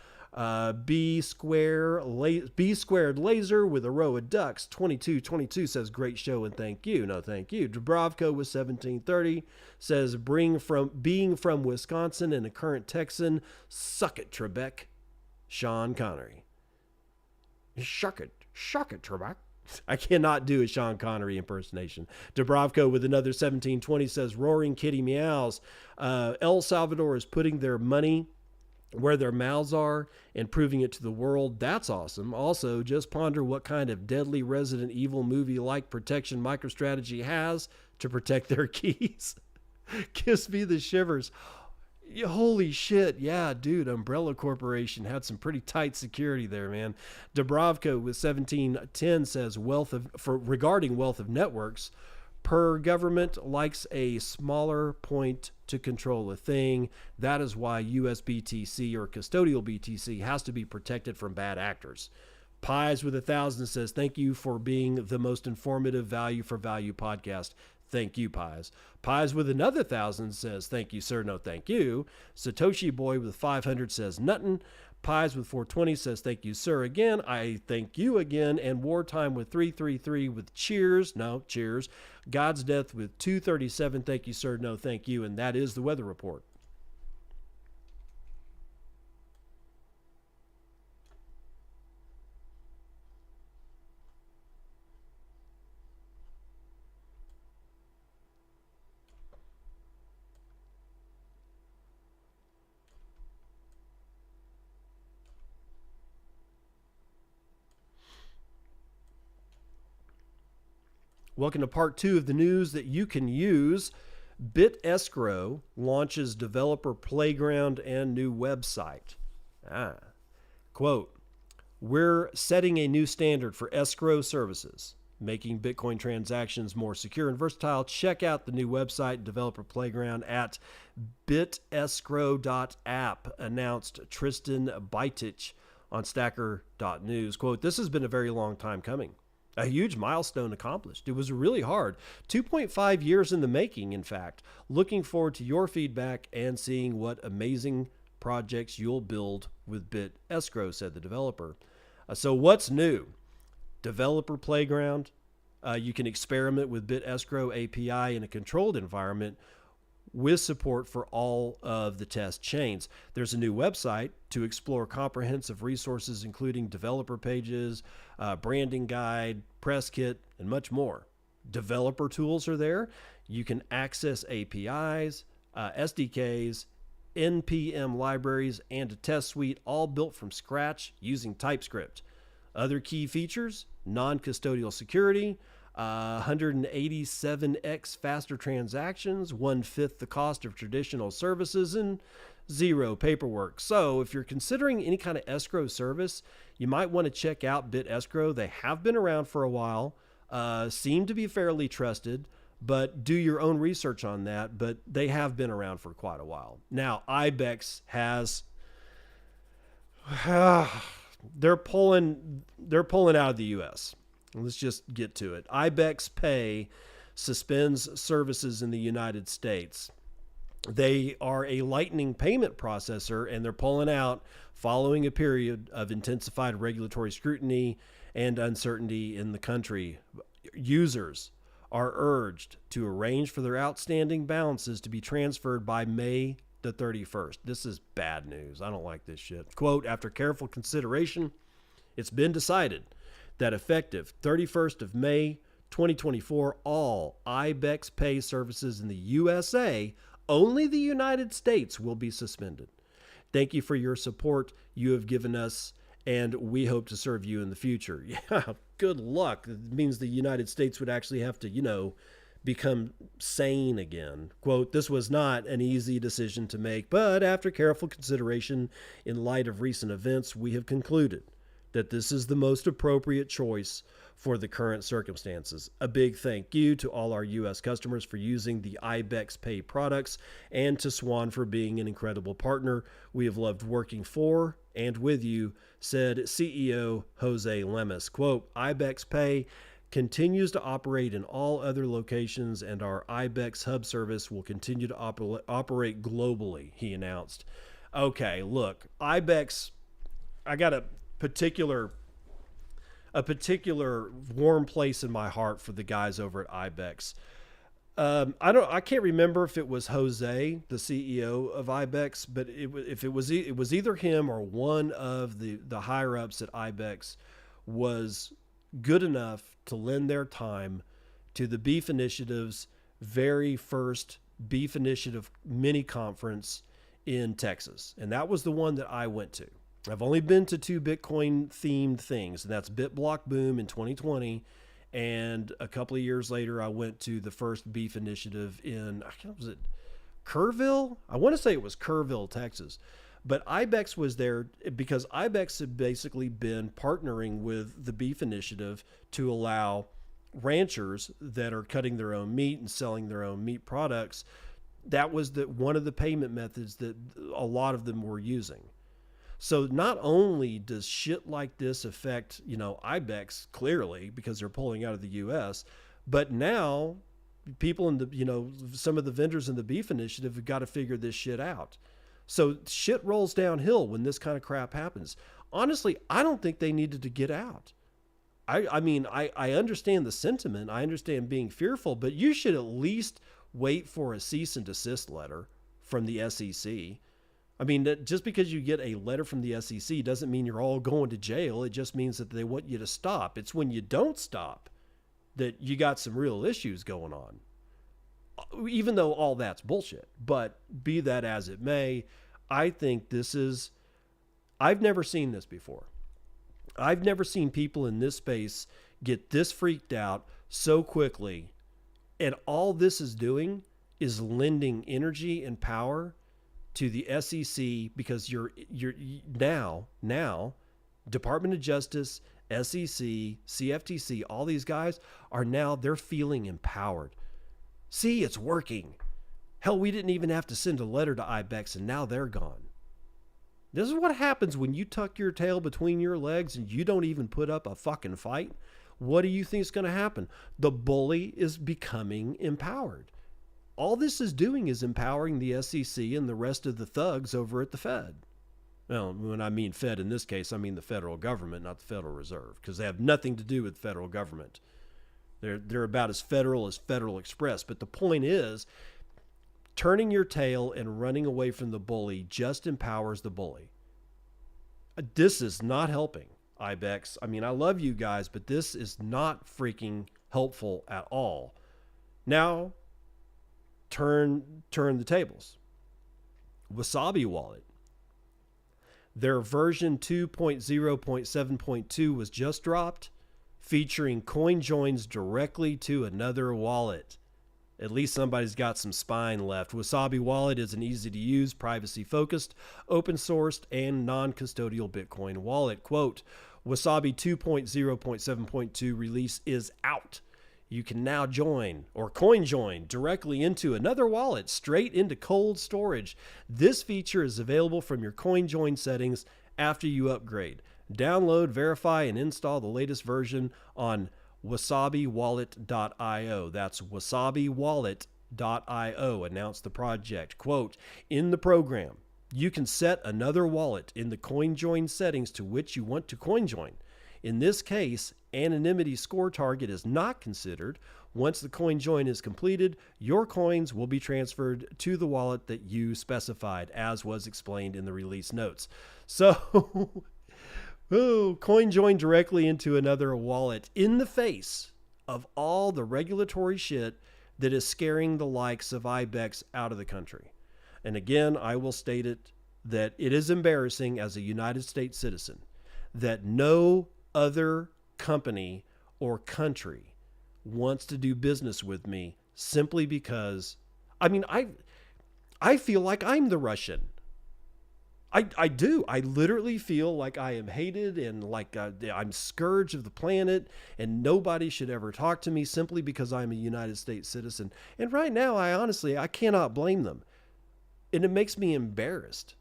[SPEAKER 1] B squared laser with a row of ducks 2222 says great show and thank you. No, thank you. Dubrovko with 1730 says being from Wisconsin and a current Texan, suck it Trebek. Sean Connery. Shuck it Trebek. I cannot do a Sean Connery impersonation. Dubrovko with another 1720 says roaring kitty meows. El Salvador is putting their money where their mouths are and proving it to the world. That's awesome. Also, just ponder what kind of deadly Resident Evil movie-like protection MicroStrategy has to protect their keys. Gives me the shivers. Holy shit. Yeah, dude, Umbrella Corporation had some pretty tight security there, man. Dubrovko with 1710 says regarding wealth of networks, per government likes a smaller point to control a thing. That is why USBTC or custodial BTC has to be protected from bad actors. Pies with 1,000 says, thank you for being the most informative value for value podcast. Thank you, Pies. Pies with another 1,000 says, thank you, sir. No, thank you. Satoshi Boy with 500 says, nuttin'. Pies with 420 says, thank you, sir. Again, I thank you again. And Wartime with 333 with cheers. No, cheers. God's Death with 237. Thank you, sir. No, thank you. And that is the weather report. Welcome to part 2 of the news that you can use. BitEscrow launches developer playground and new website. Quote, we're setting a new standard for escrow services, making Bitcoin transactions more secure and versatile. Check out the new website, developer playground, at bitescrow.app, announced Tristan Bajtic on stacker.news. Quote, this has been a very long time coming. A huge milestone accomplished. It was really hard. 2.5 years in the making, in fact. Looking forward to your feedback and seeing what amazing projects you'll build with BitEscrow, said the developer. So what's new? Developer Playground. You can experiment with BitEscrow API in a controlled environment with support for all of the test chains. There's a new website to explore comprehensive resources, including developer pages, branding guide, press kit, and much more. Developer tools are there. You can access APIs, SDKs, NPM libraries, and a test suite, all built from scratch using TypeScript. Other key features, non-custodial security, 187x faster transactions, 1/5 the cost of traditional services, and 0 paperwork. So if you're considering any kind of escrow service, you might want to check out BitEscrow. They have been around for a while, seem to be fairly trusted, but do your own research on that. But they have been around for quite a while. Now, IBEX has... they're pulling out of the U.S. Let's just get to it. IBEX Pay suspends services in the United States. They are a Lightning payment processor, and they're pulling out following a period of intensified regulatory scrutiny and uncertainty in the country. Users are urged to arrange for their outstanding balances to be transferred by May the 31st. This is bad news. I don't like this shit. Quote, after careful consideration, it's been decided that effective 31st of May 2024, all IBEX Pay services in the USA, only the United States, will be suspended. Thank you for your support you have given us, and we hope to serve you in the future. Yeah, good luck. It means the United States would actually have to, become sane again. Quote, this was not an easy decision to make, but after careful consideration in light of recent events, we have concluded that this is the most appropriate choice for the current circumstances. A big thank you to all our U.S. customers for using the IBEX Pay products, and to Swan for being an incredible partner. We have loved working for and with you, said CEO Jose Lemus. Quote, IBEX Pay continues to operate in all other locations, and our IBEX hub service will continue to operate globally, he announced. Okay, look, IBEX, I got a particular warm place in my heart for the guys over at IBEX. I can't remember if it was Jose, the CEO of IBEX, but it was either him or one of the higher ups at IBEX was good enough to lend their time to the Beef Initiative's very first Beef Initiative mini conference in Texas, and that was the one that I went to. I've only been to 2 Bitcoin themed things, and that's BitBlock Boom in 2020. And a couple of years later, I went to the first Beef Initiative in, was it Kerrville? I want to say it was Kerrville, Texas. But IBEX was there because IBEX had basically been partnering with the Beef Initiative to allow ranchers that are cutting their own meat and selling their own meat products, that was one of the payment methods that a lot of them were using. So not only does shit like this affect, Ibex clearly because they're pulling out of the US, but now people in the, some of the vendors in the beef initiative have got to figure this shit out. So shit rolls downhill when this kind of crap happens. Honestly, I don't think they needed to get out. I mean, I understand the sentiment. I understand being fearful, but you should at least wait for a cease and desist letter from the SEC. I mean, just because you get a letter from the SEC doesn't mean you're all going to jail. It just means that they want you to stop. It's when you don't stop that you got some real issues going on, even though all that's bullshit. But be that as it may, I think I've never seen this before. I've never seen people in this space get this freaked out so quickly. And all this is doing is lending energy and power to the SEC, because you're now Department of Justice, SEC, CFTC, all these guys they're feeling empowered. See, it's working. Hell, we didn't even have to send a letter to Ibex and now they're gone. This is what happens when you tuck your tail between your legs and you don't even put up a fucking fight. What do you think is going to happen? The bully is becoming empowered. All this is doing is empowering the SEC and the rest of the thugs over at the Fed. Well, when I mean Fed in this case, I mean the federal government, not the Federal Reserve, because they have nothing to do with the federal government. They're about as federal as Federal Express. But the point is, turning your tail and running away from the bully just empowers the bully. This is not helping, Ibex. I mean, I love you guys, but this is not freaking helpful at all. Now, turn the tables. Wasabi Wallet. Their version 2.0.7.2 was just dropped, featuring coin joins directly to another wallet. At least somebody's got some spine left. Wasabi Wallet is an easy-to-use, privacy-focused, open-sourced, and non-custodial Bitcoin wallet. Quote, Wasabi 2.0.7.2 release is out. You can now join or coin join directly into another wallet, straight into cold storage. This feature is available from your coin join settings after you upgrade. Download, verify, and install the latest version on wasabiwallet.io. That's wasabiwallet.io. Announced the project. Quote, in the program, you can set another wallet in the CoinJoin settings to which you want to CoinJoin. In this case, anonymity score target is not considered. Once the CoinJoin is completed, your coins will be transferred to the wallet that you specified, as was explained in the release notes. So, CoinJoin directly into another wallet in the face of all the regulatory shit that is scaring the likes of Ibex out of the country. And again, I will state it that it is embarrassing as a United States citizen that no other company or country wants to do business with me simply because, I mean, I feel like I'm the Russian. I do. I literally feel like I am hated and like I'm scourge of the planet and nobody should ever talk to me simply because I'm a United States citizen. And right now, I cannot blame them. And it makes me embarrassed.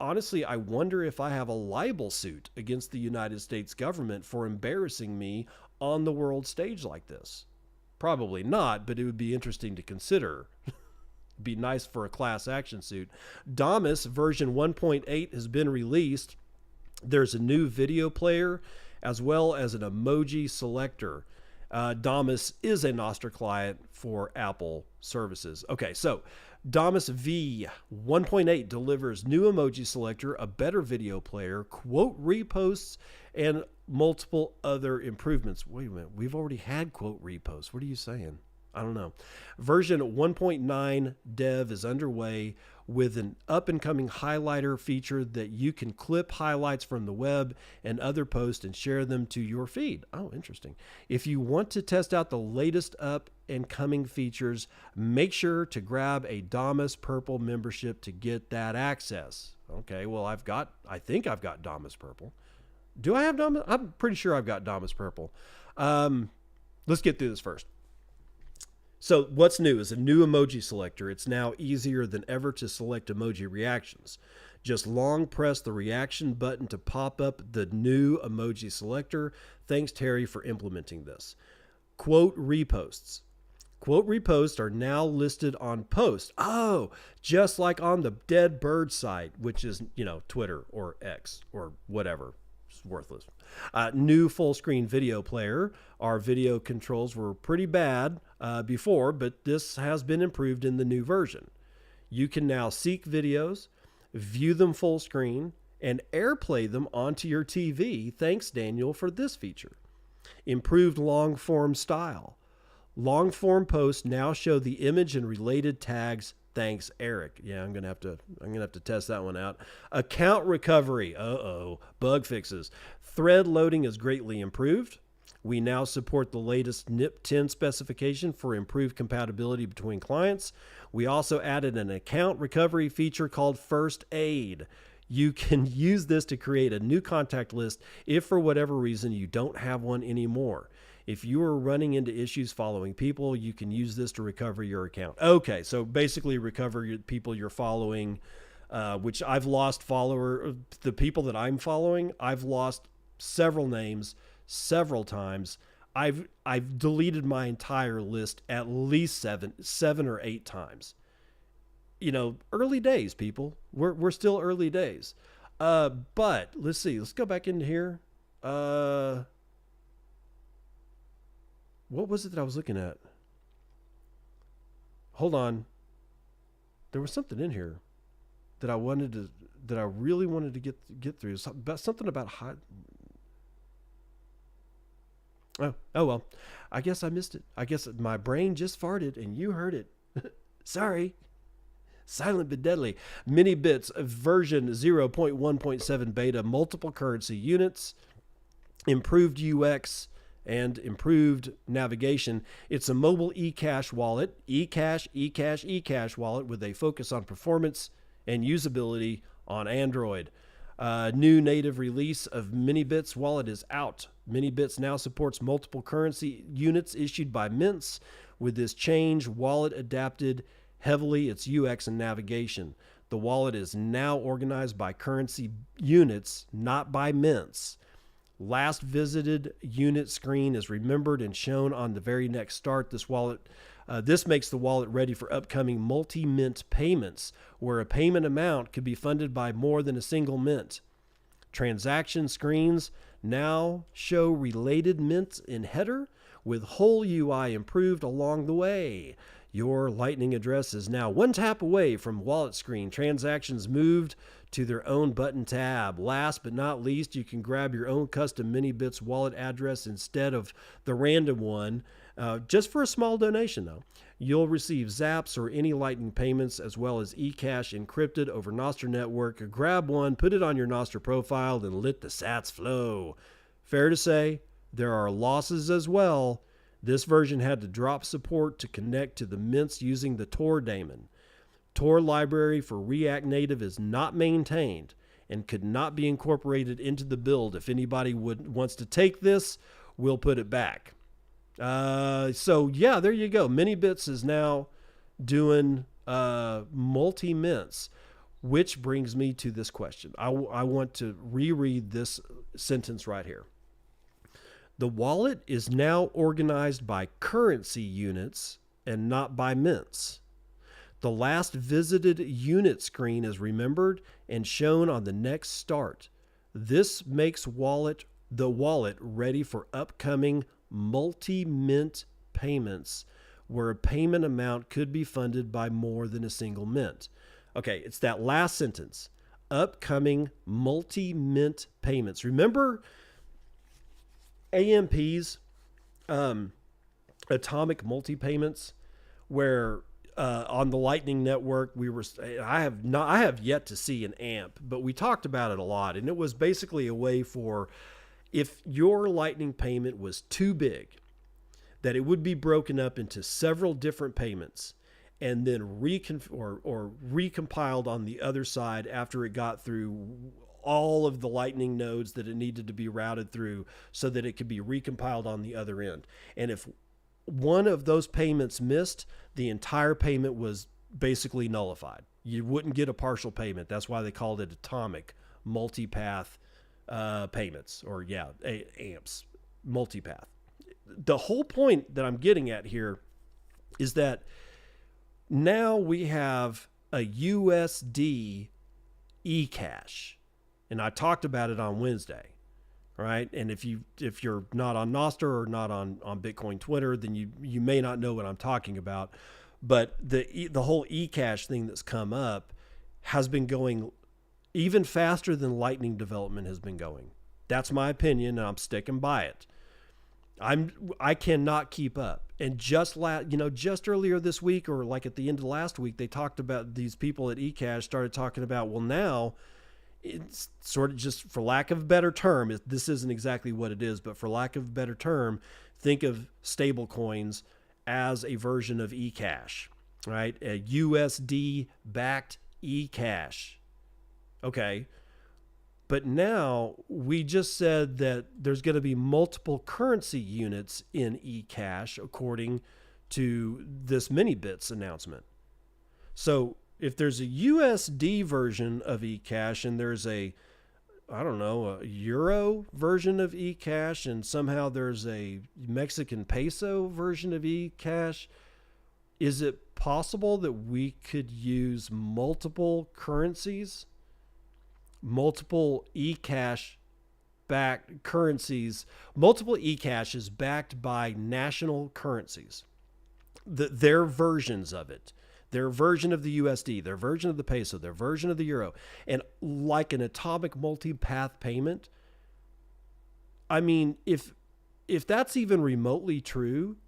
[SPEAKER 1] Honestly, I wonder if I have a libel suit against the United States government for embarrassing me on the world stage like this. Probably not, but it would be interesting to consider. Be nice for a class action suit. Damus version 1.8 has been released. There's a new video player as well as an emoji selector. Damus is a Nostr client for Apple services. Okay, so Damus V 1.8 delivers new emoji selector, a better video player, quote reposts, and multiple other improvements. Wait a minute, we've already had quote reposts. What are you saying? I don't know. Version 1.9 dev is underway with an up-and-coming highlighter feature that you can clip highlights from the web and other posts and share them to your feed. Oh, interesting. If you want to test out the latest up-and-coming features, make sure to grab a Damus Purple membership to get that access. Okay, well, I think I've got Damus Purple. Do I have Damus? I'm pretty sure I've got Damus Purple. let's get through this first. So what's new is a new emoji selector. It's now easier than ever to select emoji reactions. Just long press the reaction button to pop up the new emoji selector. Thanks, Terry, for implementing this. Quote reposts. Quote reposts are now listed on post. Oh, just like on the Dead Bird site, which is, Twitter or X or whatever. It's worthless. New full screen video player. Our video controls were pretty bad before, but this has been improved in the new version. You can now seek videos, view them full screen, and AirPlay them onto your TV. Thanks, Daniel, for this feature. Improved long form style. Long form posts now show the image and related tags. Thanks, Eric. Yeah, I'm gonna have to test that one out. Account recovery. Bug fixes. Thread loading is greatly improved. We now support the latest NIP 10 specification for improved compatibility between clients. We also added an account recovery feature called First Aid. You can use this to create a new contact list if for whatever reason you don't have one anymore. If you are running into issues following people, you can use this to recover your account. Okay, so basically recover people you're following, which I've lost the people that I'm following, I've lost several names several times. I've deleted my entire list at least seven or eight times. Early days, people. We're still early days. But let's see. Let's go back into here. What was it that I was looking at? Hold on. There was something in here that I really wanted to get through. Something about hot. Oh well. I guess I missed it. I guess my brain just farted and you heard it. Sorry. Silent but deadly. Mini Bits version 0.1.7 beta, multiple currency units, improved UX, and improved navigation. It's a mobile eCash wallet, eCash wallet with a focus on performance and usability on Android. New native release of MiniBits wallet is out. MiniBits now supports multiple currency units issued by mints. With this change, wallet adapted heavily its UX and navigation. The wallet is now organized by currency units, not by mints. Last visited unit screen is remembered and shown on the very next start. This makes the wallet ready for upcoming multi-mint payments, where a payment amount could be funded by more than a single mint. Transaction screens now show related mints in header, with whole UI improved along the way. Your Lightning address is now one tap away from wallet screen. Transactions moved to their own button tab. Last but not least, you can grab your own custom MiniBits wallet address instead of the random one, just for a small donation, though. You'll receive Zaps or any Lightning payments, as well as eCash encrypted over Nostr Network. Grab one, put it on your Nostr profile, and let the sats flow. Fair to say, there are losses as well. This version had to drop support to connect to the mints using the Tor daemon. Tor library for React Native is not maintained and could not be incorporated into the build. If anybody wants to take this, we'll put it back. So yeah, there you go. MiniBits is now doing multi-mints, which brings me to this question. I want to reread this sentence right here. The wallet is now organized by currency units and not by mints. The last visited unit screen is remembered and shown on the next start. This makes the wallet ready for upcoming multi-mint payments, where a payment amount could be funded by more than a single mint. Okay, it's that last sentence. Upcoming multi-mint payments. Remember AMPs, atomic multi-payments, where on the Lightning Network I have yet to see an AMP, but we talked about it a lot, and it was basically a way for, if your Lightning payment was too big, that it would be broken up into several different payments and then recompiled on the other side after it got through all of the Lightning nodes that it needed to be routed through so that it could be recompiled on the other end. And if one of those payments missed, the entire payment was basically nullified. You wouldn't get a partial payment. That's why they called it atomic multipath payments, or AMPS, multipath. The whole point that I'm getting at here is that now we have a USD eCash, and I talked about it on Wednesday, right? And if you're not on Nostr or not on Bitcoin Twitter, then you may not know what I'm talking about. But the whole eCash thing that's come up has been going even faster than Lightning development has been going. That's my opinion, and I'm sticking by it. I cannot keep up. And just earlier this week, or like at the end of last week, they talked about, these people at eCash started talking about, well, now it's sort of, just for lack of a better term, this isn't exactly what it is, but for lack of a better term, think of stable coins as a version of eCash, right? A USD backed eCash. Okay. But now we just said that there's going to be multiple currency units in eCash according to this MiniBits announcement. So if there's a USD version of eCash and there's a Euro version of eCash, and somehow there's a Mexican peso version of eCash, is it possible that we could use multiple currencies? Multiple eCash backed currencies, multiple eCashes backed by national currencies, their versions of it, their version of the USD, their version of the peso, their version of the euro, and like an atomic multipath payment. I mean, if that's even remotely true,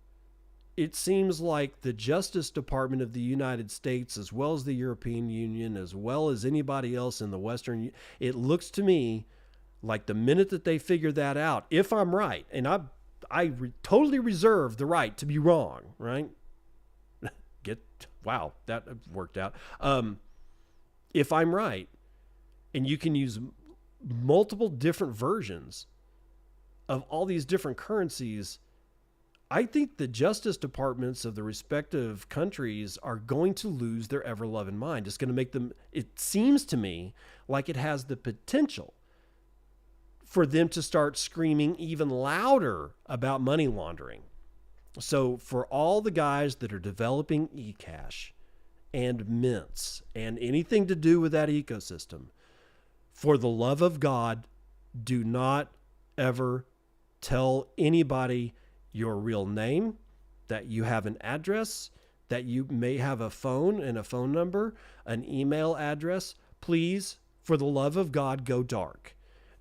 [SPEAKER 1] it seems like the Justice Department of the United States, as well as the European Union, as well as anybody else in the Western, it looks to me like the minute that they figure that out, if I'm right, and I totally reserve the right to be wrong, right? Wow, that worked out. If I'm right, and you can use multiple different versions of all these different currencies, I think the justice departments of the respective countries are going to lose their ever-loving mind. It's going to make them, it seems to me like it has the potential for them to start screaming even louder about money laundering. So for all the guys that are developing eCash and mints and anything to do with that ecosystem, for the love of God, do not ever tell anybody your real name, that you have an address, that you may have a phone and a phone number, an email address. Please, for the love of God, go dark.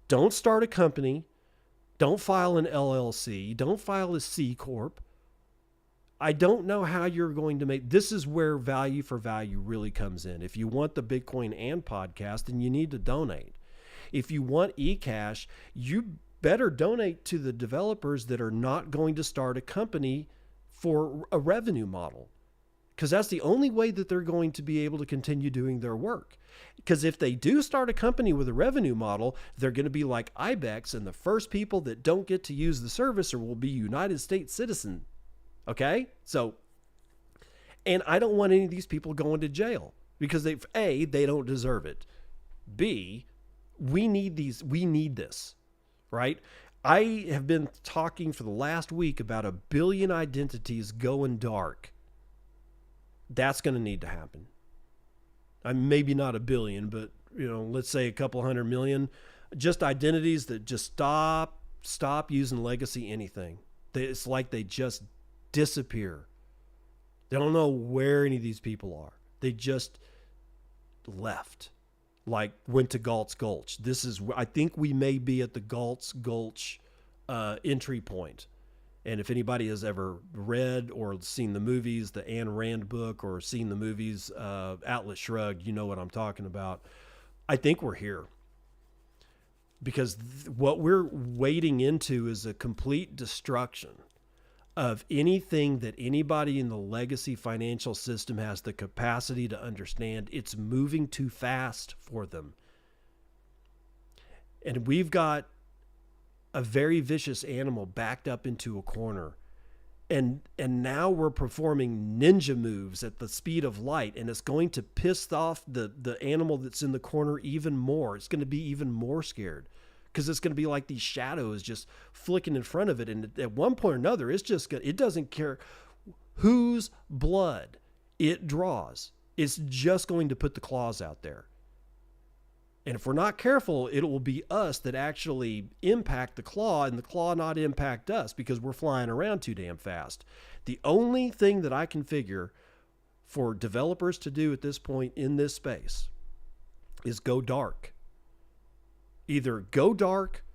[SPEAKER 1] Don't start a company. Don't file an LLC. Don't file a C Corp. I don't know how you're going to make, this is where value for value really comes in. If you want the Bitcoin and podcast, then you need to donate. If you want eCash, you better donate to the developers that are not going to start a company for a revenue model, because that's the only way that they're going to be able to continue doing their work. Because if they do start a company with a revenue model, they're going to be like IBEX, and the first people that don't get to use the service will be United States citizen. Okay? So, and I don't want any of these people going to jail because they don't deserve it. B, we need this. Right? I have been talking for the last week about 1 billion identities going dark. That's going to need to happen. Maybe not 1 billion, but let's say a couple 100 million. Just identities that just stop using legacy anything. It's like they just disappear. They don't know where any of these people are. They just left. Like went to Galt's Gulch. I think we may be at the Galt's Gulch entry point. And if anybody has ever read or seen the movies, the Ayn Rand book, or seen the movies Atlas Shrugged, you know what I'm talking about. I think we're here. Because what we're wading into is a complete destruction of anything that anybody in the legacy financial system has the capacity to understand. It's moving too fast for them. And we've got a very vicious animal backed up into a corner. And now we're performing ninja moves at the speed of light, and it's going to piss off the animal that's in the corner even more. It's going to be even more scared because it's going to be like these shadows just flicking in front of it. And at one point or another, it doesn't care whose blood it draws. It's just going to put the claws out there. And if we're not careful, it will be us that actually impact the claw, and the claw not impact us because we're flying around too damn fast. The only thing that I can figure for developers to do at this point in this space is go dark. Either go dark,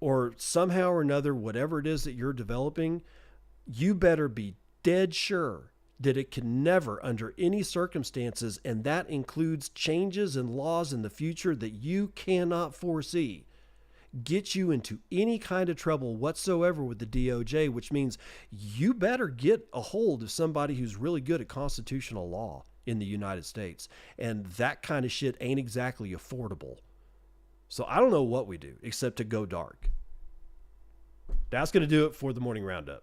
[SPEAKER 1] or somehow or another, whatever it is that you're developing, you better be dead sure that it can never, under any circumstances, and that includes changes in laws in the future that you cannot foresee, get you into any kind of trouble whatsoever with the DOJ, which means you better get a hold of somebody who's really good at constitutional law in the United States. And that kind of shit ain't exactly affordable. So I don't know what we do except to go dark. That's going to do it for the morning roundup.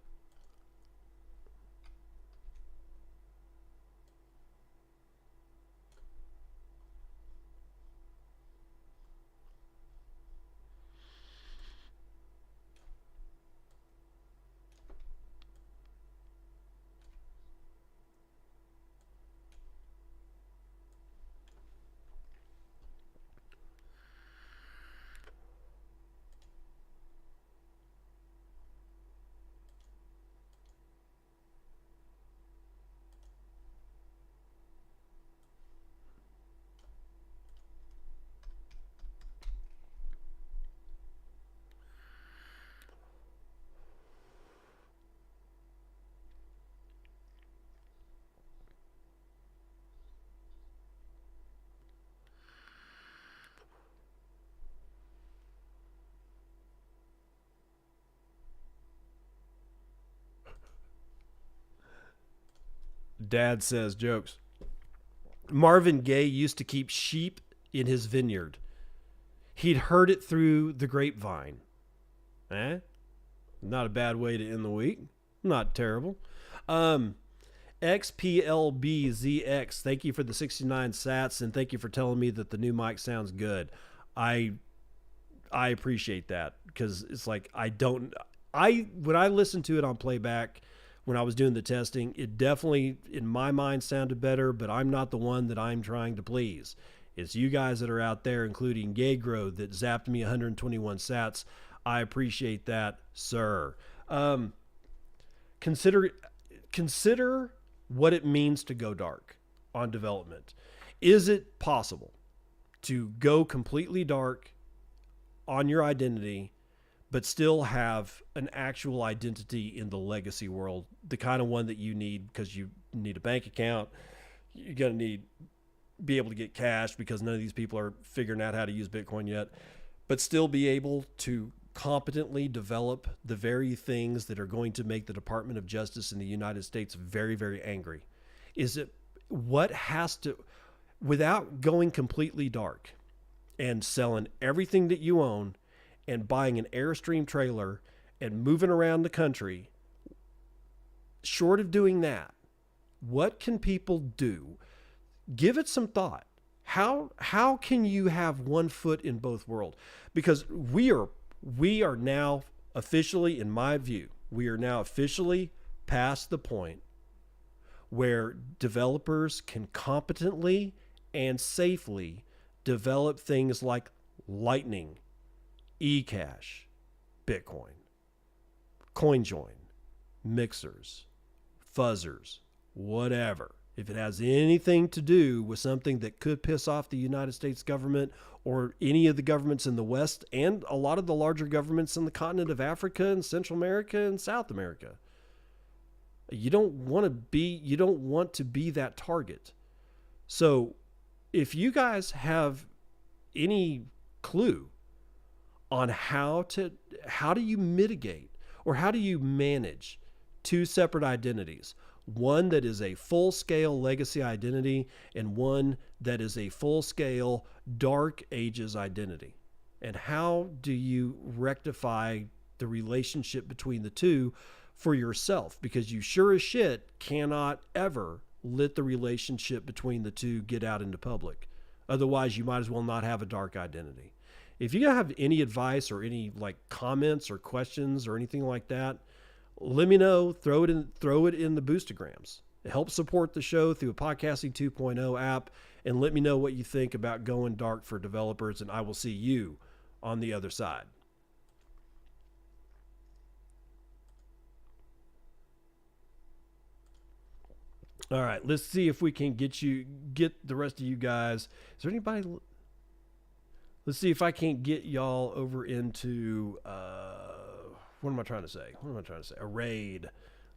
[SPEAKER 1] Dad says jokes. Marvin Gaye used to keep sheep in his vineyard. He'd heard it through the grapevine. Not a bad way to end the week. Not terrible. XPLBZX, thank you for the 69 sats, and thank you for telling me that the new mic sounds good. I appreciate that, because it's like when I listen to it on playback, when I was doing the testing, it definitely, in my mind, sounded better, but I'm not the one that I'm trying to please. It's you guys that are out there, including Gagro, that zapped me 121 sats. I appreciate that, sir. Consider what it means to go dark on development. Is it possible to go completely dark on your identity, but still have an actual identity in the legacy world, the kind of one that you need because you need a bank account, you're going to be able to get cash because none of these people are figuring out how to use Bitcoin yet, but still be able to competently develop the very things that are going to make the Department of Justice in the United States very, very angry? Is it what has to, without going completely dark and selling everything that you own and buying an Airstream trailer and moving around the country, short of doing that, what can people do? Give it some thought. How can you have one foot in both worlds? Because we are now officially, in my view, we are now officially past the point where developers can competently and safely develop things like Lightning, eCash, Bitcoin, CoinJoin, mixers, fuzzers, whatever. If it has anything to do with something that could piss off the United States government or any of the governments in the West and a lot of the larger governments in the continent of Africa and Central America and South America, you don't want to be that target. So if you guys have any clue on how do you mitigate or how do you manage two separate identities, one that is a full-scale legacy identity and one that is a full-scale dark ages identity, And how do you rectify the relationship between the two for yourself? Because you sure as shit cannot ever let the relationship between the two get out into public. Otherwise, you might as well not have a dark identity. If you have any advice or any like comments or questions or anything like that, let me know. Throw it in the Boostagrams. Help support the show through a Podcasting 2.0 app, and let me know what you think about going dark for developers, and I will see you on the other side. All right, let's see if we can get the rest of you guys. Is there anybody? Let's see if I can't get y'all over into what am I trying to say? What am I trying to say? A raid.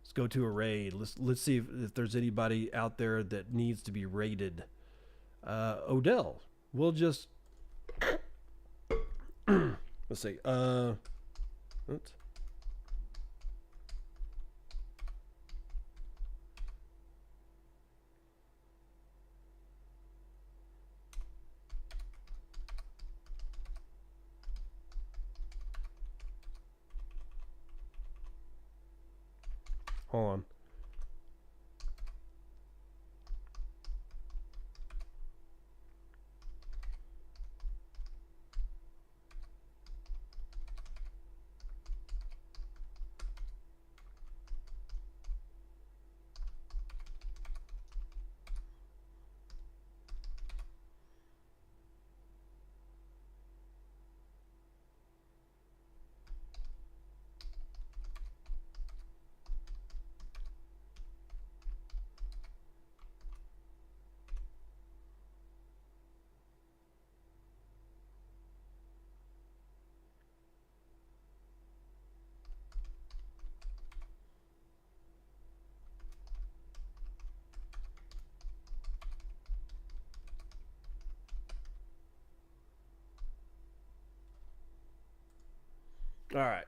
[SPEAKER 1] Let's go to a raid. Let's see if there's anybody out there that needs to be raided. Odell. We'll just let's see. Oops. Hold on. All right.